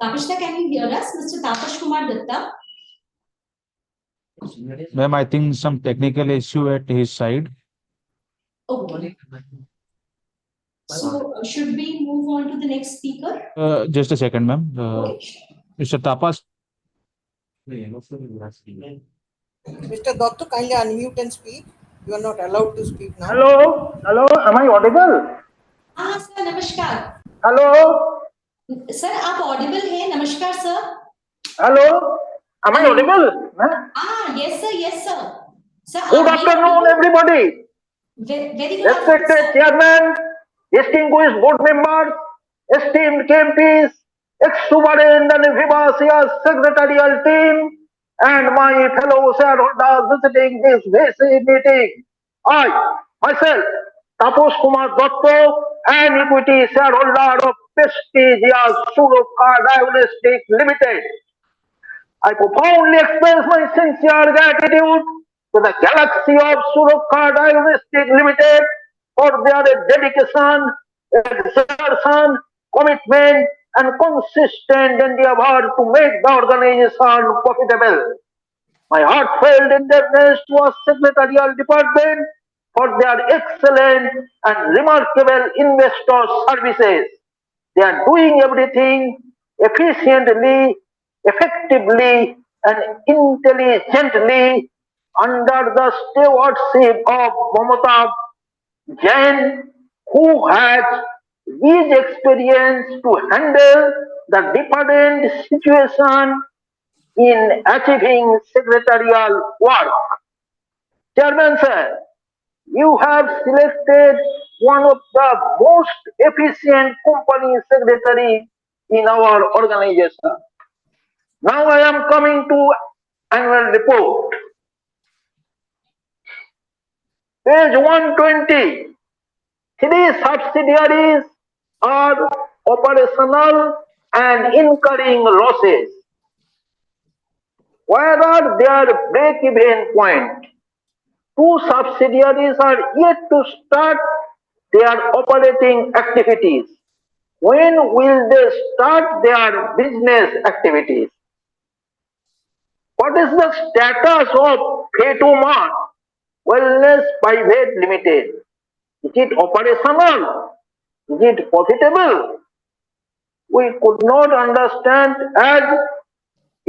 Tapashda, can you hear us? Mr. Tapash Kumar Datta. Ma'am, I think some technical issue at his side. Okay. So should we move on to the next speaker? Just a second, ma'am. Okay. Mr. Tapas. Mr. Dotto, kindly unmute and speak. You are not allowed to speak now. Hello, hello, am I audible? हाँ sir, नमस्कार. Hello, Sir, आप audible हैं? नमस्कार sir. hello, am I audible? Ah, yes sir, yes sir. Sir, Good आप भी afternoon, audible? everybody. Very good afternoon, Respected sir. chairman, distinguished board members, esteemed KMPs, exuberant and vivacious secretarial team, and my fellow shareholders visiting this VC meeting. I, myself, Taposh Kumar Dotto, an equity shareholder of prestigious Suraksha Diagnostic Limited, I profoundly express my sincere gratitude to the galaxy of Suraksha Diagnostic Limited for their dedication, exertion, commitment, and consistent endeavor to make the organization profitable. My heartfelt indebtedness to our secretarial department for their excellent and remarkable investor services. They are doing everything efficiently, effectively, and intelligently under the stewardship of Mamata Jain, who has rich experience to handle the different situation in achieving secretarial work. Chairman sir, you have selected one of the most efficient company secretary in our organization. Now I am coming to annual report. Page 120. Three subsidiaries are operational and incurring losses. Where are their break-even point? Two subsidiaries are yet to start their operating activities. When will they start their business activities? What is the status of Fetuma Wellness Private Limited? Is it operational? Is it profitable? We could not understand as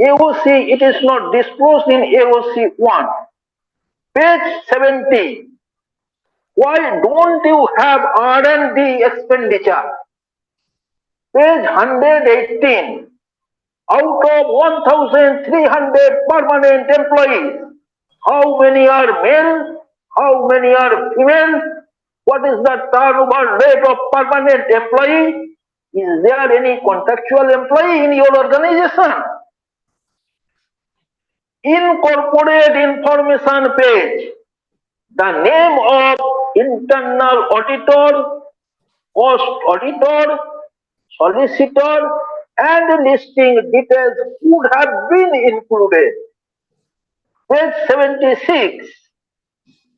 AOC, it is not disclosed in AOC 1. Page 70. Why don't you have R&D expenditure? Page 118. Out of 1,300 permanent employees, how many are male? How many are female? What is the turnover rate of permanent employee? Is there any contractual employee in your organization? Incorporate information page. The name of internal auditor, cost auditor, solicitor, and listing details would have been included. Page 76,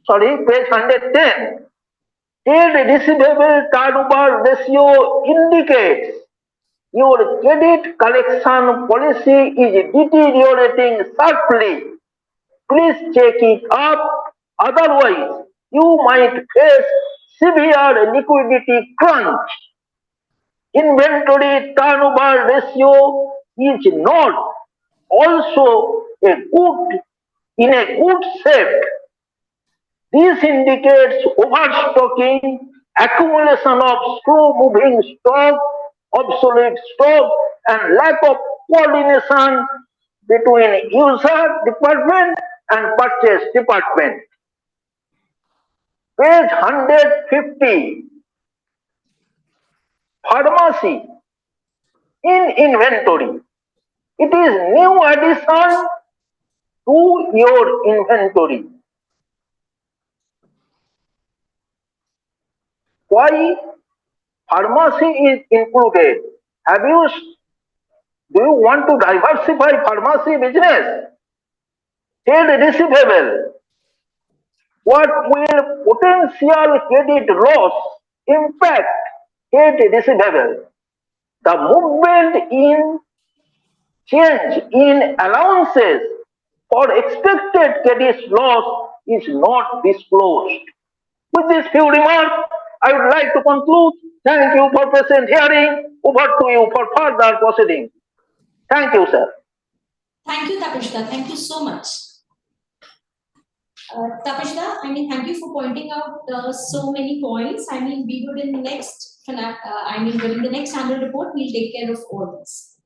page 110. Trade receivable turnover ratio indicates your credit collection policy is deteriorating sharply. Please check it up, otherwise you might face severe liquidity crunch. Inventory turnover ratio is not also in a good shape. This indicates overstocking, accumulation of slow-moving stock, obsolete stock, and lack of coordination between user department and purchase department. Page 150. Pharmacy in inventory. It is new addition to your inventory. Why pharmacy is included? Do you want to diversify pharmacy business? Trade receivable. What will potential credit loss impact trade receivable? The movement in change in allowances for expected credit loss is not disclosed. With these few remarks, I would like to conclude. Thank you for present hearing. Over to you for further proceedings. Thank you, sir. Thank you, Tapishda. Thank you so much. Tapishda, thank you for pointing out so many points. We would in the next, during the next annual report, we'll take care of all this.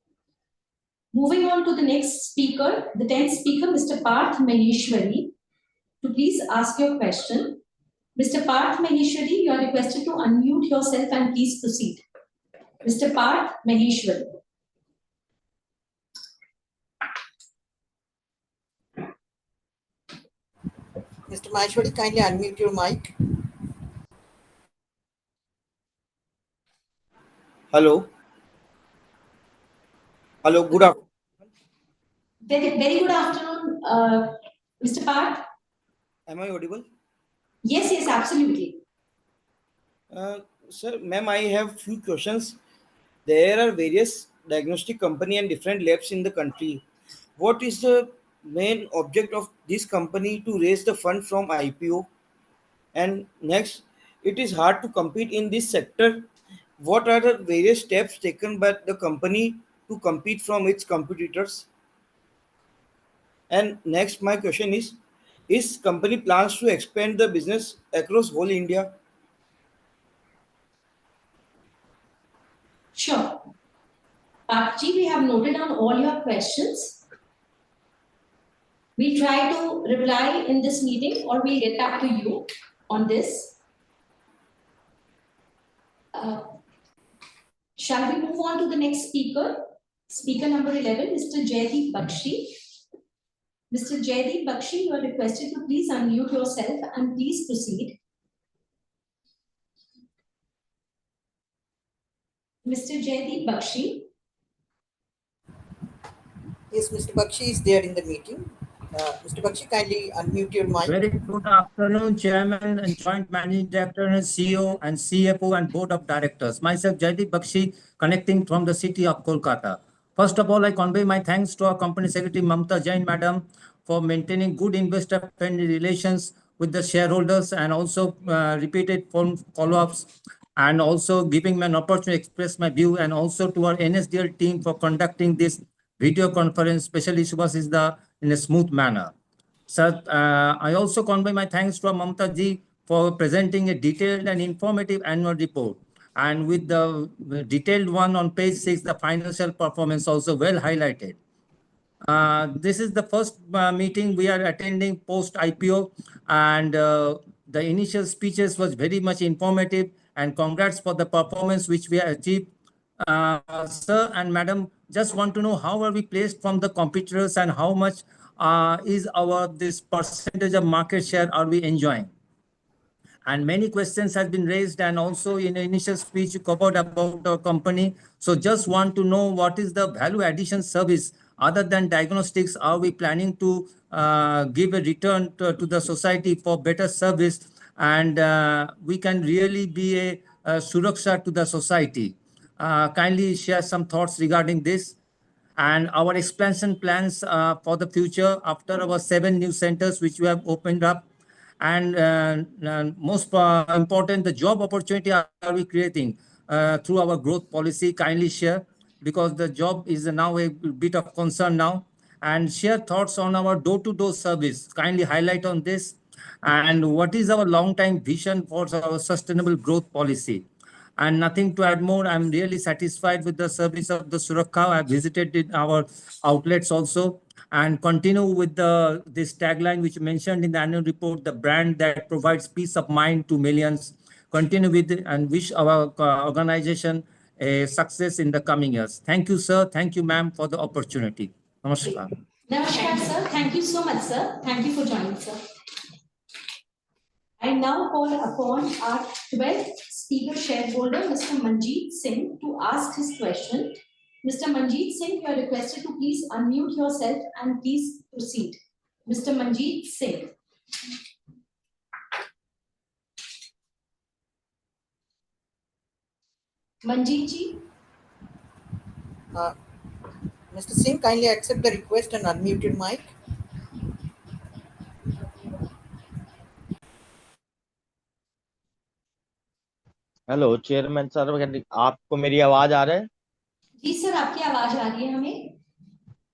Moving on to the next speaker, the 10th speaker, Mr. Parth Maheshwari, to please ask your question. Mr. Parth Maheshwari, you are requested to unmute yourself and please proceed. Mr. Parth Maheshwari. Mr. Maheshwari, kindly unmute your mic. Hello. Hello, good afternoon. Very good afternoon, Mr. Parth. Am I audible? Yes, yes, absolutely. Sir, ma'am, I have few questions. There are various diagnostic company and different labs in the country. What is the main object of this company to raise the fund from IPO? And next, it is hard to compete in this sector. What are the various steps taken by the company to compete from its competitors? And next, my question is company plans to expand the business across whole India? Sure. Parthji, we have noted down all your questions. We'll try to reply in this meeting or we'll get back to you on this. Shall we move on to the next speaker? Speaker number 11, Mr. Jaideep Bakshi. Mr. Jaideep Bakshi, you are requested to please unmute yourself and please proceed. Mr. Jaideep Bakshi. Yes, Mr. Bakshi is there in the meeting. Mr. Bakshi, kindly unmute your mic. Very good afternoon, Chairman and Joint Managing Director and CEO and CFO and Board of Directors. Myself, Jaideep Bakshi, connecting from the city of Kolkata. First of all, I convey my thanks to our Company Secretary, Mamta Jain, Madam, for maintaining good investor-friendly relations with the shareholders and also repeated phone follow-ups and also giving me an opportunity to express my view, and also to our NSDL team for conducting this video conference, especially Subhash in a smooth manner. Sir, I also convey my thanks to Mamta ji for presenting a detailed and informative annual report. And with the detailed one on page 6, the financial performance also well highlighted. This is the first meeting we are attending post IPO, and the initial speeches was very much informative, and congrats for the performance which we have achieved. Sir and Madam, just want to know how are we placed from the competitors and how much is this percentage of market share are we enjoying? And many questions have been raised, and also in the initial speech you covered about our company. So just want to know what is the value addition service other than diagnostics are we planning to give a return to the society for better service, and we can really be a Suraksha to the society. Kindly share some thoughts regarding this and our expansion plans for the future after our 7 new centers which we have opened up. And most important, the job opportunity are we creating through our growth policy. Kindly share, because the job is now a bit of concern now. And share thoughts on our door-to-door service. Kindly highlight on this. And what is our long-term vision for our sustainable growth policy? And nothing to add more. I'm really satisfied with the service of the Suraksha. I visited our outlets also, and continue with this tagline which mentioned in the annual report, the brand that provides peace of mind to millions. Continue with it and wish our organization a success in the coming years. Thank you, sir. Thank you, ma'am, for the opportunity. Namaskar. Namaskar, sir. Thank you so much, sir. Thank you for joining, sir. I now call upon our 12th speaker shareholder, Mr. Manjeet Singh, to ask his question. Mr. Manjeet Singh, you are requested to please unmute yourself and please proceed. Mr. Manjeet Singh. Manjeet ji. Mr. Singh, kindly accept the request and unmute your mic. Hello chairman sir, आपको मेरी आवाज आ रहा है? जी sir, आपकी आवाज आ रही है हमें।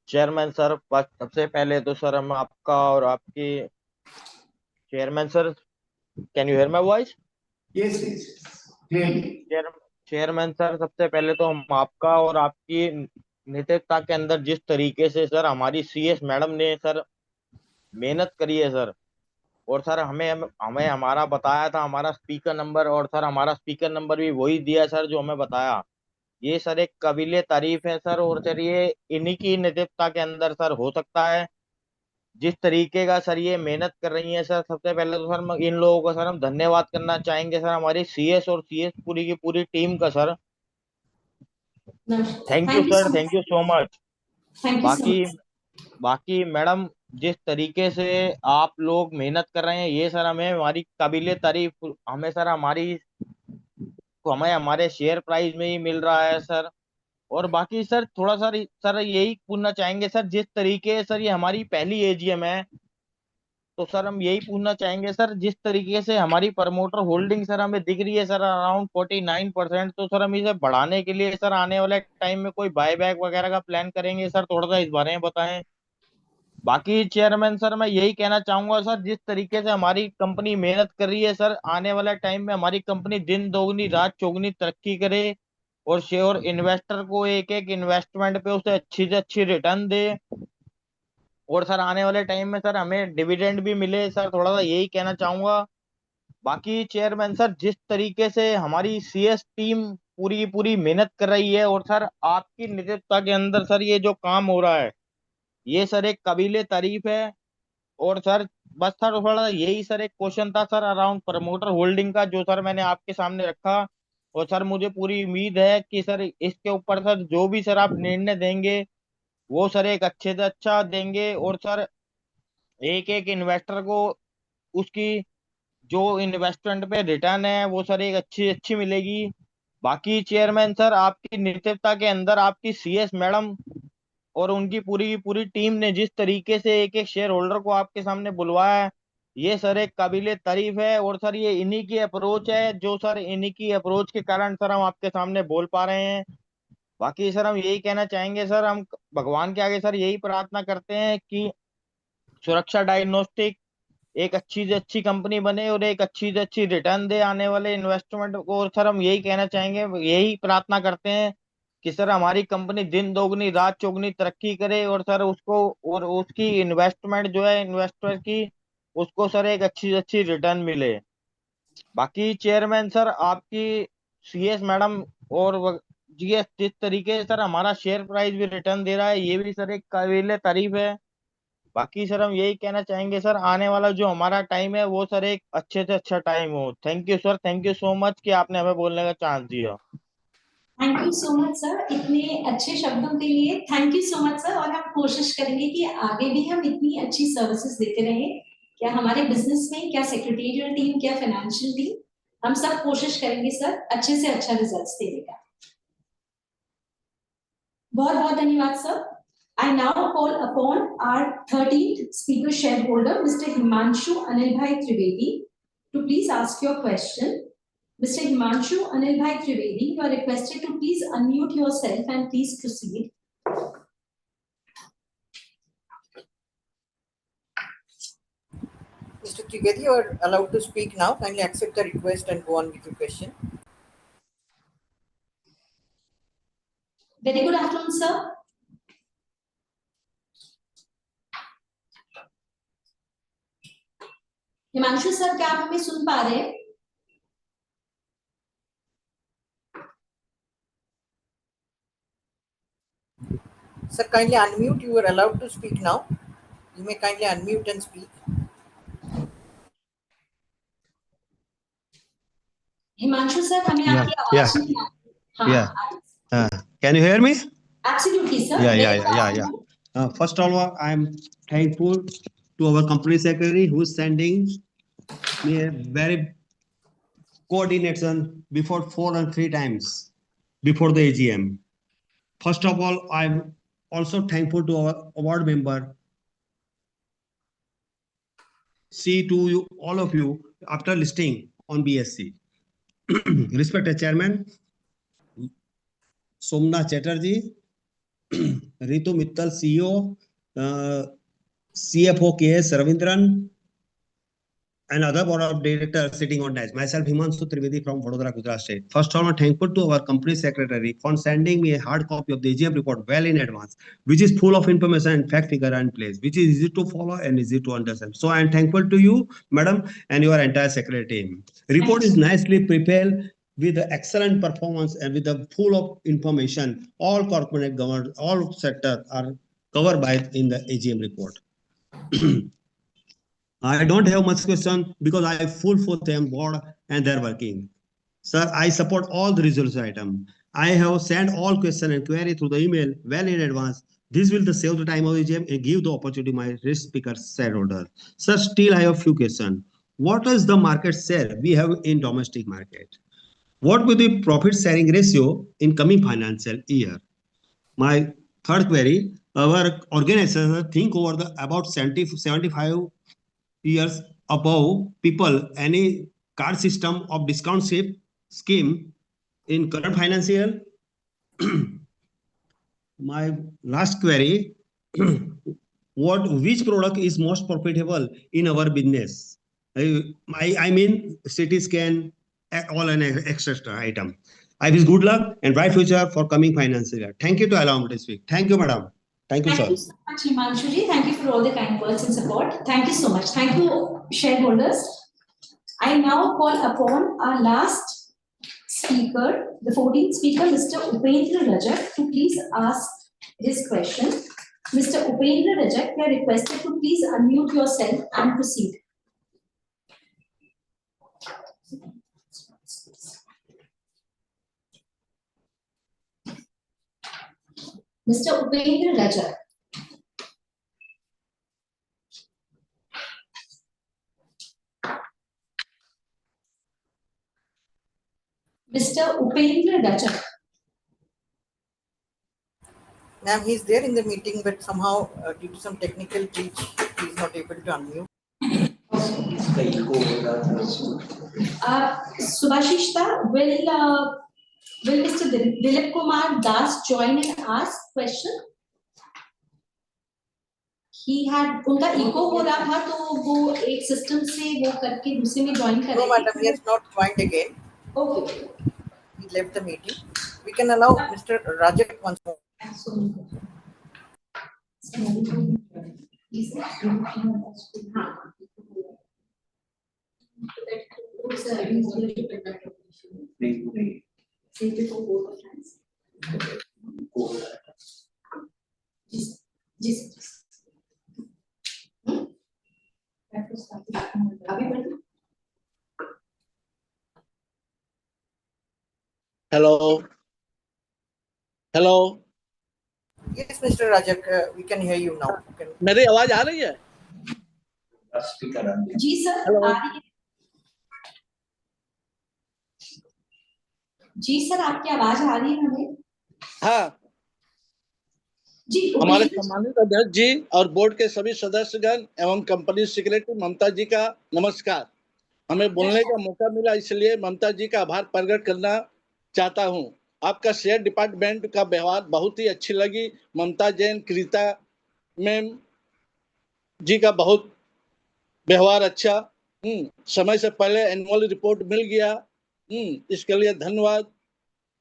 चेयरमैन सर, सबसे पहले तो सर हम आपका और आपकी chairman sir, can you here my voice? Yes, yes, clearly. Chairman sir, सबसे पहले तो हम आपका और आपकी नेतृत्वता के अंदर जिस तरीके से सर हमारी सीएस मैडम ने सर मेहनत करी है सर, और सर हमें हमें हमारा बताया था हमारा स्पीकर नंबर, और सर हमारा स्पीकर नंबर भी वही दिया सर जो हमें बताया। ये सर एक काबिले तारीफ है सर, और सर ये इन्हीं की नेतृत्वता के अंदर सर हो सकता है। जिस तरीके का सर ये मेहनत कर रही है सर, सबसे पहले तो सर इन लोगों का सर हम धन्यवाद करना चाहेंगे सर, हमारी सीएस और सीएस पूरी की पूरी टीम का sir. Thank you thank you sir, so thank much. You so much. Thank you सो बाकी मच। बाकी मैडम, जिस तरीके से आप लोग मेहनत कर रहे हैं ये सर हमें हमारी काबिले तारीफ, हमें सर हमें हमारे शेयर प्राइस में ही मिल रहा है सर। और बाकी सर थोड़ा सर यही पूछना चाहेंगे सर, जिस तरीके सर ये हमारी पहली एजीएम है, तो सर हम यही पूछना चाहेंगे सर, जिस तरीके से हमारी प्रमोटर होल्डिंग सर हमें दिख रही है सर अराउंड 49%, तो सर हम इसे बढ़ाने के लिए सर आने वाले टाइम में कोई बायबैक वगैरह का प्लान करेंगे सर? थोड़ा सा इस बारे में बताएं। बाकी चेयरमैन सर, मैं यही कहना चाहूंगा सर, जिस तरीके से हमारी कंपनी मेहनत कर रही है सर, आने वाले टाइम में हमारी कंपनी दिन दोगुनी रात चौगुनी तरक्की करे, और शेयर इन्वेस्टर को एक एक इन्वेस्टमेंट पे उसे अच्छी से अच्छी रिटर्न दे, और सर आने वाले टाइम में सर हमें डिविडेंड भी मिले सर, थोड़ा सा यही कहना चाहूंगा। बाकी चेयरमैन सर, जिस तरीके से हमारी सीएस टीम पूरी की पूरी मेहनत कर रही है, और सर आपकी नेतृत्वता के अंदर सर ये जो काम हो रहा है, ये सर एक काबिले तारीफ है। और सर बस सर थोड़ा यही सर एक क्वेश्चन था सर अराउंड प्रमोटर होल्डिंग का, जो सर मैंने आपके सामने रखा। और सर मुझे पूरी उम्मीद है कि सर इसके ऊपर सर जो भी सर आप निर्णय देंगे वो सर एक अच्छे से अच्छा देंगे, और सर एक एक इन्वेस्टर को उसकी जो इन्वेस्टमेंट पे रिटर्न है वो सर एक अच्छी अच्छी मिलेगी। बाकी चेयरमैन सर, आपकी नेतृत्वता के अंदर आपकी सीएस मैडम और उनकी पूरी की पूरी टीम ने जिस तरीके से एक एक शेयर होल्डर को आपके सामने बुलवाया है, ये सर एक काबिले तारीफ है। और सर ये इन्हीं की अप्रोच है, जो सर इन्हीं की अप्रोच के कारण सर हम आपके सामने बोल पा रहे हैं। बाकी सर हम यही कहना चाहेंगे सर, हम भगवान के आगे सर यही प्रार्थना करते हैं कि सुरक्षा डायग्नोस्टिक एक अच्छी से अच्छी कंपनी बने और एक अच्छी से अच्छी रिटर्न दे आने वाले इन्वेस्टमेंट को। और सर हम यही कहना चाहेंगे, यही प्रार्थना करते हैं कि सर हमारी कंपनी दिन दोगुनी रात चौगुनी तरक्की करे, और सर उसको और उसकी इन्वेस्टमेंट जो है इन्वेस्टर की, उसको सर एक अच्छी से अच्छी रिटर्न मिले। बाकी चेयरमैन सर, आपकी सीएस मैडम और जीएस जिस तरीके से सर हमारा शेयर प्राइस भी रिटर्न दे रहा है, ये भी सर एक काबिले तारीफ है। बाकी सर हम यही कहना चाहेंगे सर, आने वाला जो हमारा टाइम है वो सर एक अच्छे से अच्छा टाइम हो। Thank you sir, thank you so much कि आपने हमें बोलने का चांस दिया। Thank you so much sir, इतने अच्छे शब्दों के लिए thank you so much sir. और हम कोशिश करेंगे कि आगे भी हम इतनी अच्छी सर्विसेज देते रहें, क्या हमारे बिजनेस में, क्या सेक्रेटरियल टीम, क्या फाइनेंशियल टीम, हम सब कोशिश करेंगे सर अच्छे से अच्छा रिजल्ट्स देने का। बहुत बहुत धन्यवाद sir. I now call upon our 13th speaker shareholder, Mr. Himanshu Anilbhai Trivedi, to please ask your question. Mr. Himanshu Anilbhai Trivedi, you are requested to please unmute yourself and please proceed. Mr. Trivedi, you are allowed to speak now. Kindly accept the request and go on with your question. Very good afternoon, sir. Himanshu sir, क्या आप हमें सुन पा रहे हैं? Sir, kindly unmute. You are allowed to speak now. You may kindly unmute and speak. Himanshu sir, हमें आपकी आवाज नहीं आ रही। Can you hear me? Absolutely, sir. Yeah. First of all, I'm thankful to our company secretary who is sending me a very coordination before 4 and 3 times before the AGM. First of all, I'm also thankful to our award member. See to you, all of you, after listing on BSc. Respected Chairman, Somnath Chatterjee, Ritu Mittal, CEO, CFO KS Ravindran, and other board of directors sitting on that. Myself, Himanshu Trivedi from Vadodara, Gujarat State. First of all, I'm thankful to our company secretary for sending me a hard copy of the AGM report well in advance, which is full of information and fact figure and place, which is easy to follow and easy to understand. So I'm thankful to you, madam, and your entire secretary team. Report is nicely prepared with the excellent performance and with the full of information. All corporate government, all sectors are covered by in the AGM report. I don't have much question because I have full faith in board and they're working. Sir, I support all the resolution item. I have sent all question and query through the email well in advance. This will save the time of AGM and give the opportunity to my risk speaker shareholder. Sir, still I have few questions. What is the market share we have in domestic market? What will be profit sharing ratio in coming financial year? My third query, our organization think over the about 75 years above people any card system of discount scheme in current financial. My last query, which product is most profitable in our business? I mean CT scan, all an extra item. I wish good luck and bright future for coming financial year. Thank you to allow me to speak. Thank you, madam. Thank you, Thank sir. you so much, Himanshu ji. Thank you for all the kind words and support. Thank you so much. Thank you, shareholders. I now call upon our last speaker, the 14th speaker, Mr. Upendra Rajak, to please ask his question. Mr. Upendra Rajak, you are requested to please unmute yourself and proceed. Mr. Upendra Rajak. Mr. Upendra Rajak. Ma'am, he's there in the meeting, but somehow due to some technical glitch, he's not able to unmute. Subhashishta, will Mr. Dilip Kumar Das join and ask question? He had उनका echo हो रहा था तो वो एक system से वो करके दूसरे में join कर No, madam, he has not joined again. Okay. He left the meeting. We can allow Mr. Rajak once more. Hello. Hello. Yes, Mr. Rajak, we can hear you now. मेरी आवाज आ रही है? जी सर, Hello. जी sir, आपकी आवाज आ रही है हमें? हाँ। जी, हमारे सम्मानित अध्यक्ष जी और बोर्ड के सभी सदस्यगण एवं कंपनी सेक्रेटरी ममता जी का नमस्कार। हमें बोलने का मौका मिला इसलिए ममता जी का आभार प्रकट करना चाहता हूं। आपका शेयर डिपार्टमेंट का व्यवहार बहुत ही अच्छी लगी। ममता जैन, कृता मैम जी का बहुत व्यवहार अच्छा। समय से पहले एनुअल रिपोर्ट मिल गया। इसके लिए धन्यवाद।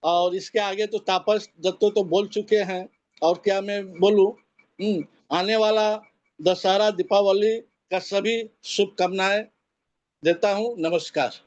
और इसके आगे तो तापस दत्तो तो बोल चुके हैं और क्या मैं बोलूं। आने वाला दशहरा दीपावली का सभी शुभकामनाएं देता हूं। नमस्कार।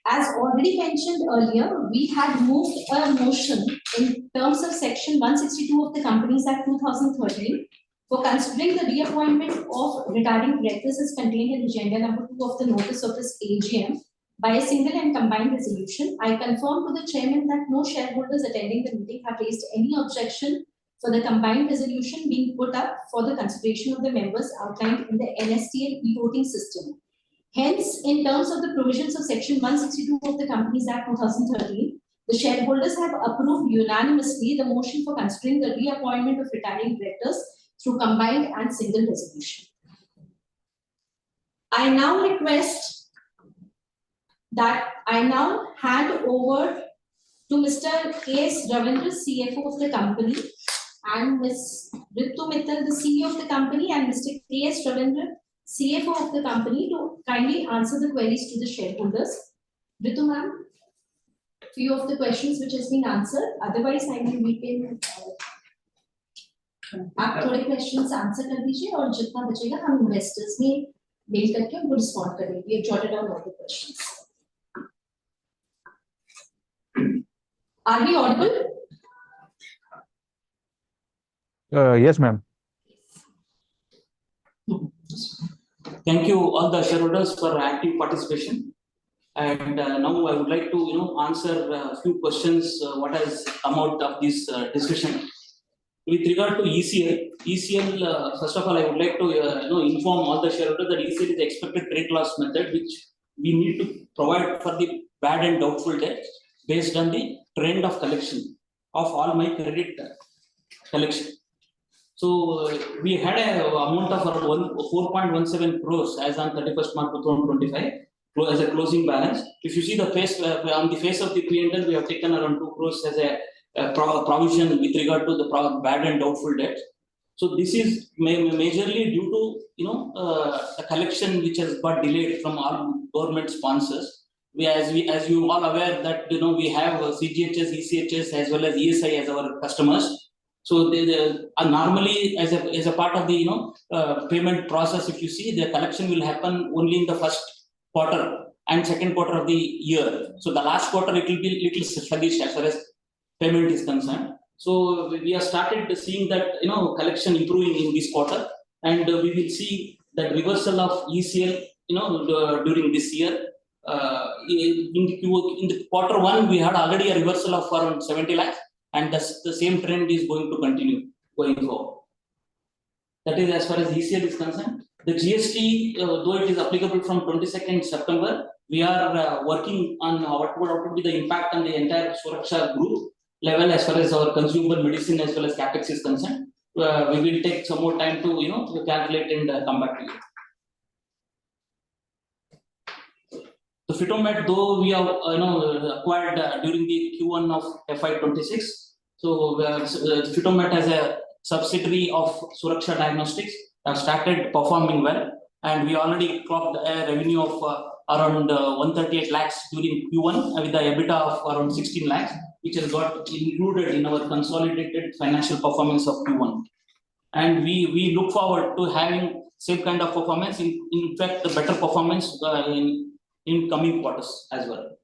As already mentioned earlier, we had moved a motion in terms of section 162 of the Companies Act 2013 for considering the reappointment of retiring directors is contained in agenda number 2 of the notice of this AGM by a single and combined resolution. I confirm to the chairman that no shareholders attending the meeting have raised any objection for the combined resolution being put up for the consideration of the members outlined in the NSTL e-voting system. Hence, in terms of the provisions of Section 162 of the Companies Act 2013, the shareholders have approved unanimously the motion for considering the reappointment of retiring directors through combined and single resolution. I now request that I now hand over to Mr. K.S. Ravindra, CFO of the company, and Ms. Ritu Mittal, the CEO of the company, and Mr. K.S. Ravindra, CFO of the company, to kindly answer the queries to the shareholders. Ritu ma'am, few of the questions which has been answered. Otherwise, I mean, we can आप थोड़े questions answer कर दीजिए और जितना बचेगा हम investors में mail करके उनको respond करेंगे. We have jotted down all the questions. Are we audible? Yes, ma'am. Thank you all the shareholders for active participation. And now I would like to answer a few questions what has come out of this discussion. With regard to ECL, first of all, I would like to inform all the shareholders that ECL is the expected credit loss method, which we need to provide for the bad and doubtful debt based on the trend of collection of all my credit collection. So we had an amount of around 4.17 crores as on 31st March 2025 as a closing balance. If you see the face on the face of the P&L, we have taken around 2 crores as a provision with regard to the bad and doubtful debt. So this is majorly due to a collection which has got delayed from our government sponsors. As you all aware that we have CGHS, ECHS as well as ESI as our customers. So they are normally as a part of the payment process. If you see, the collection will happen only in the first quarter and second quarter of the year. So the last quarter it will be little sluggish as far as payment is concerned. So we have started seeing that collection improving in this quarter, and we will see that reversal of ECL during this year. In the quarter one we had already a reversal of around 70 lakhs, and the same trend is going to continue going forward. That is as far as ECL is concerned. The GST, though it is applicable from 22nd September, we are working on what would be the impact on the entire Suraksha group level as far as our consumer medicine as well as capex is concerned. We will take some more time to calculate and come back to you. The Fitomet, though we have acquired during the Q1 of FY26, so Fitomet as a subsidiary of Suraksha Diagnostics have started performing well, and we already clocked a revenue of around 138 lakhs during Q1 with the EBITDA of around 16 lakhs, which has got included in our consolidated financial performance of Q1. And we look forward to having same kind of performance, in fact the better performance in coming quarters as well.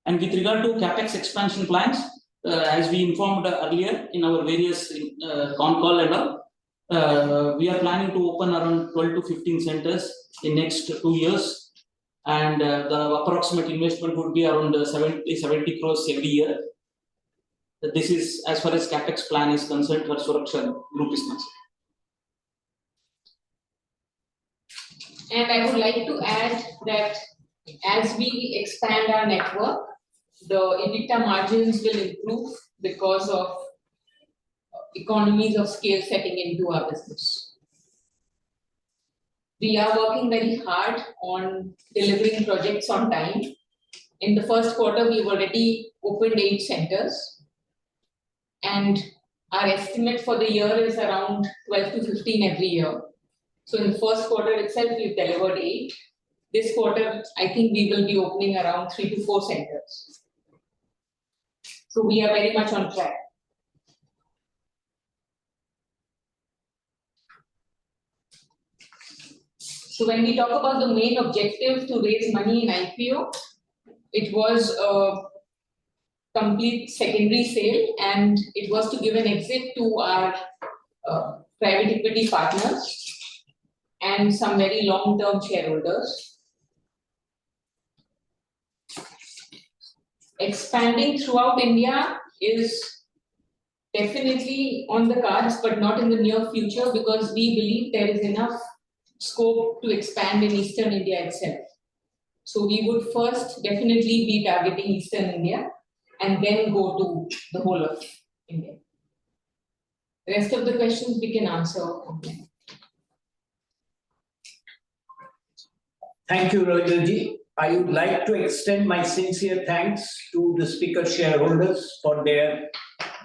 And with regard to capex expansion plans, as we informed earlier in our various con call and all, we are planning to open around 12 to 15 centers in next 2 years, and the approximate investment would be around 70 crores every year. This is as far as capex plan is concerned for Suraksha Group is concerned. And I would like to add that as we expand our network, the EBITDA margins will improve because of economies of scale setting into our business. We are working very hard on delivering projects on time. In the first quarter, we've already opened 8 centers, and our estimate for the year is around 12 to 15 every year. So in the first quarter itself, we've delivered 8. This quarter, I think we will be opening around 3 to 4 centers. So we are very much on track. So when we talk about the main objective to raise money in IPO, it was complete secondary sale, and it was to give an exit to our private equity partners and some very long-term shareholders. Expanding throughout India is definitely on the cards, but not in the near future, because we believe there is enough scope to expand in Eastern India itself. So we would first definitely be targeting Eastern India and then go to the whole of India. The rest of the questions we can answer. Thank you, Rohit. I would like to extend my sincere thanks to the speaker shareholders for their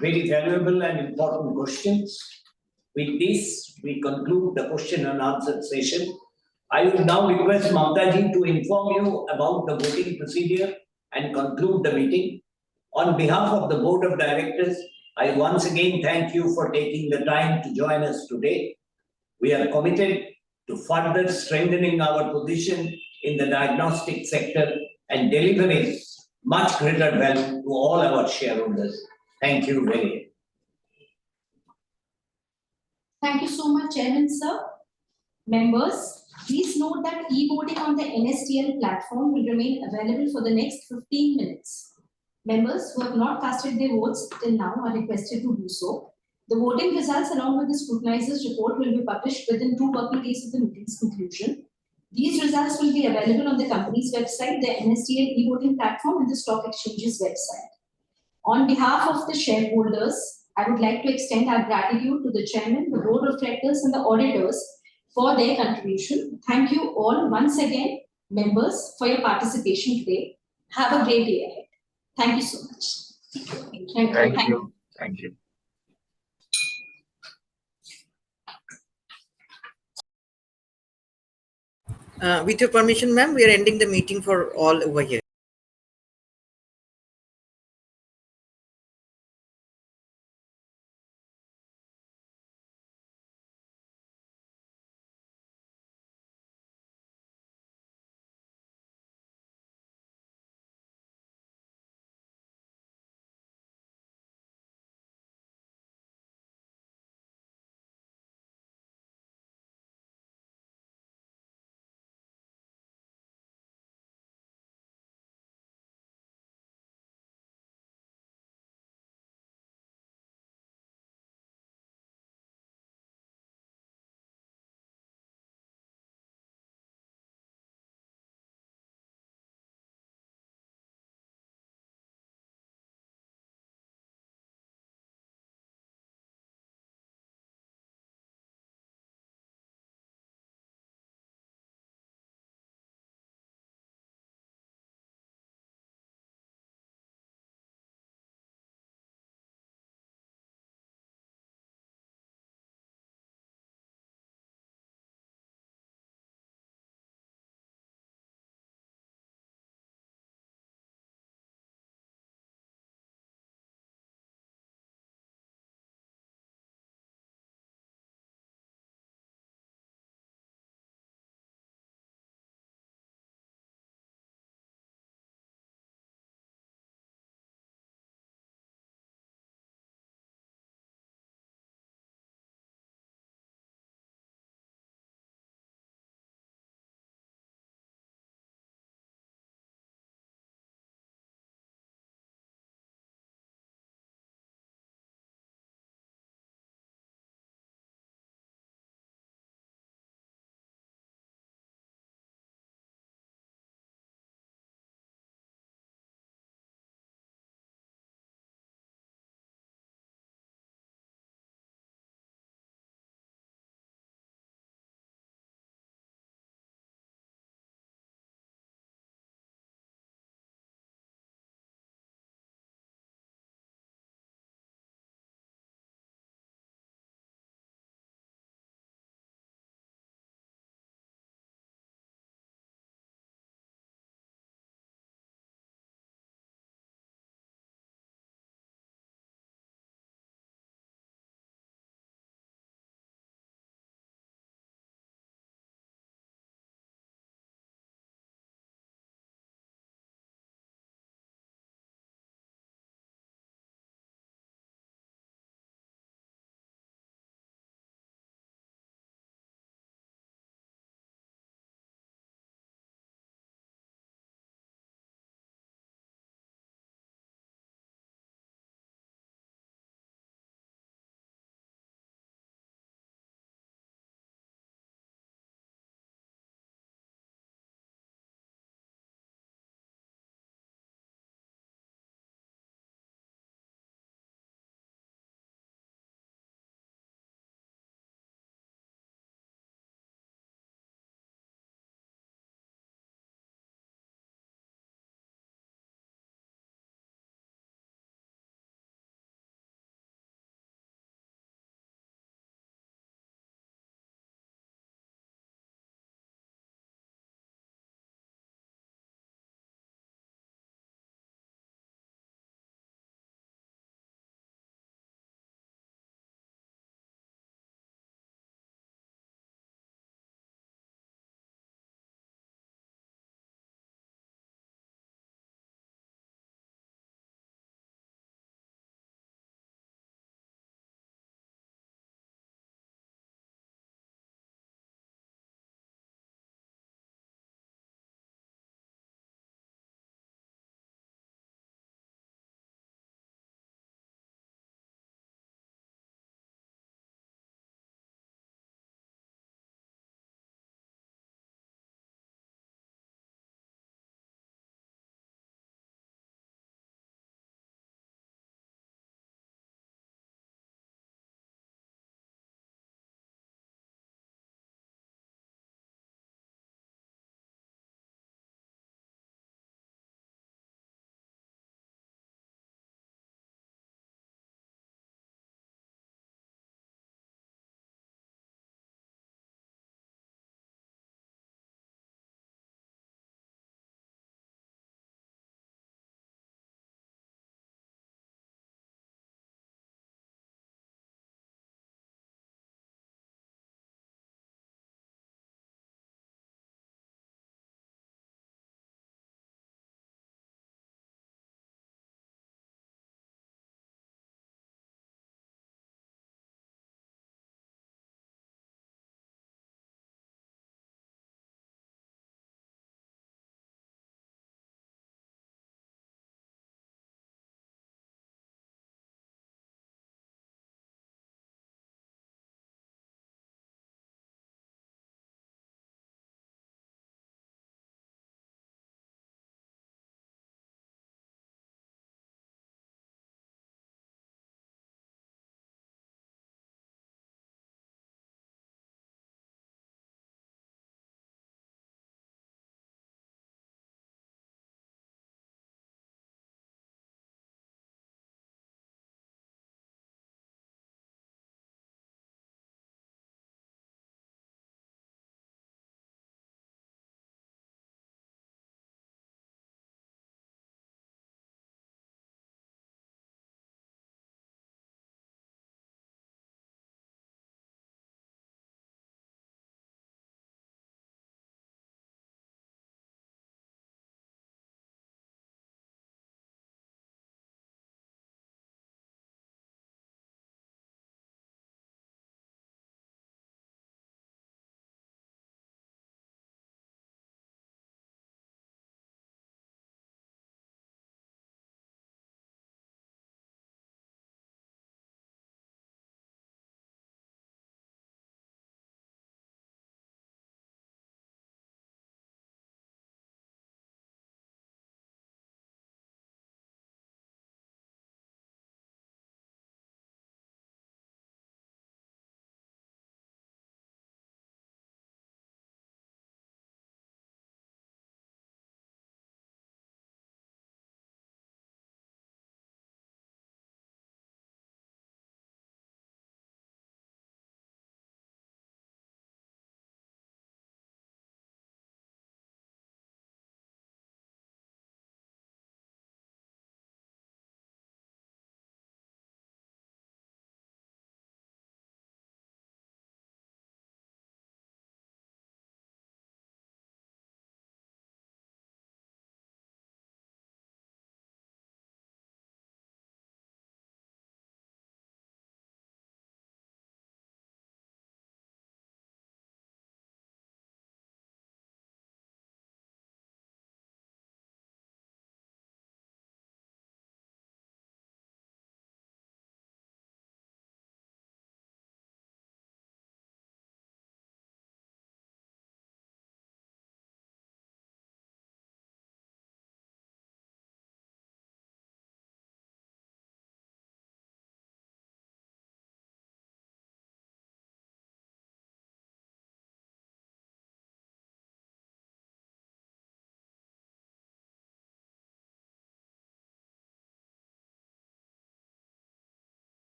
very valuable and important questions. With this, we conclude the question and answer session. I will now request Mamta to inform you about the voting procedure and conclude the meeting. On behalf of the Board of Directors, I once again thank you for taking the time to join us today. We are committed to further strengthening our position in the diagnostic sector and delivering much greater value to all our shareholders. Thank you very much. Thank you so much, Chairman, sir. Members, please note that e-voting on the NSDL platform will remain available for the next 15 minutes. Members who have not casted their votes till now are requested to do so. The voting results along with the scrutinizer's report will be published within 2 working days of the meeting's conclusion. These results will be available on the company's website, the NSDL e-voting platform, and the stock exchange's website. On behalf of the shareholders, I would like to extend our gratitude to the chairman, the board of directors, and the auditors for their contribution. Thank you all once again, members, for your participation today. Have a great day ahead. Thank you so much. Thank you. Thank you. With your permission, ma'am, we are ending the meeting for all over here.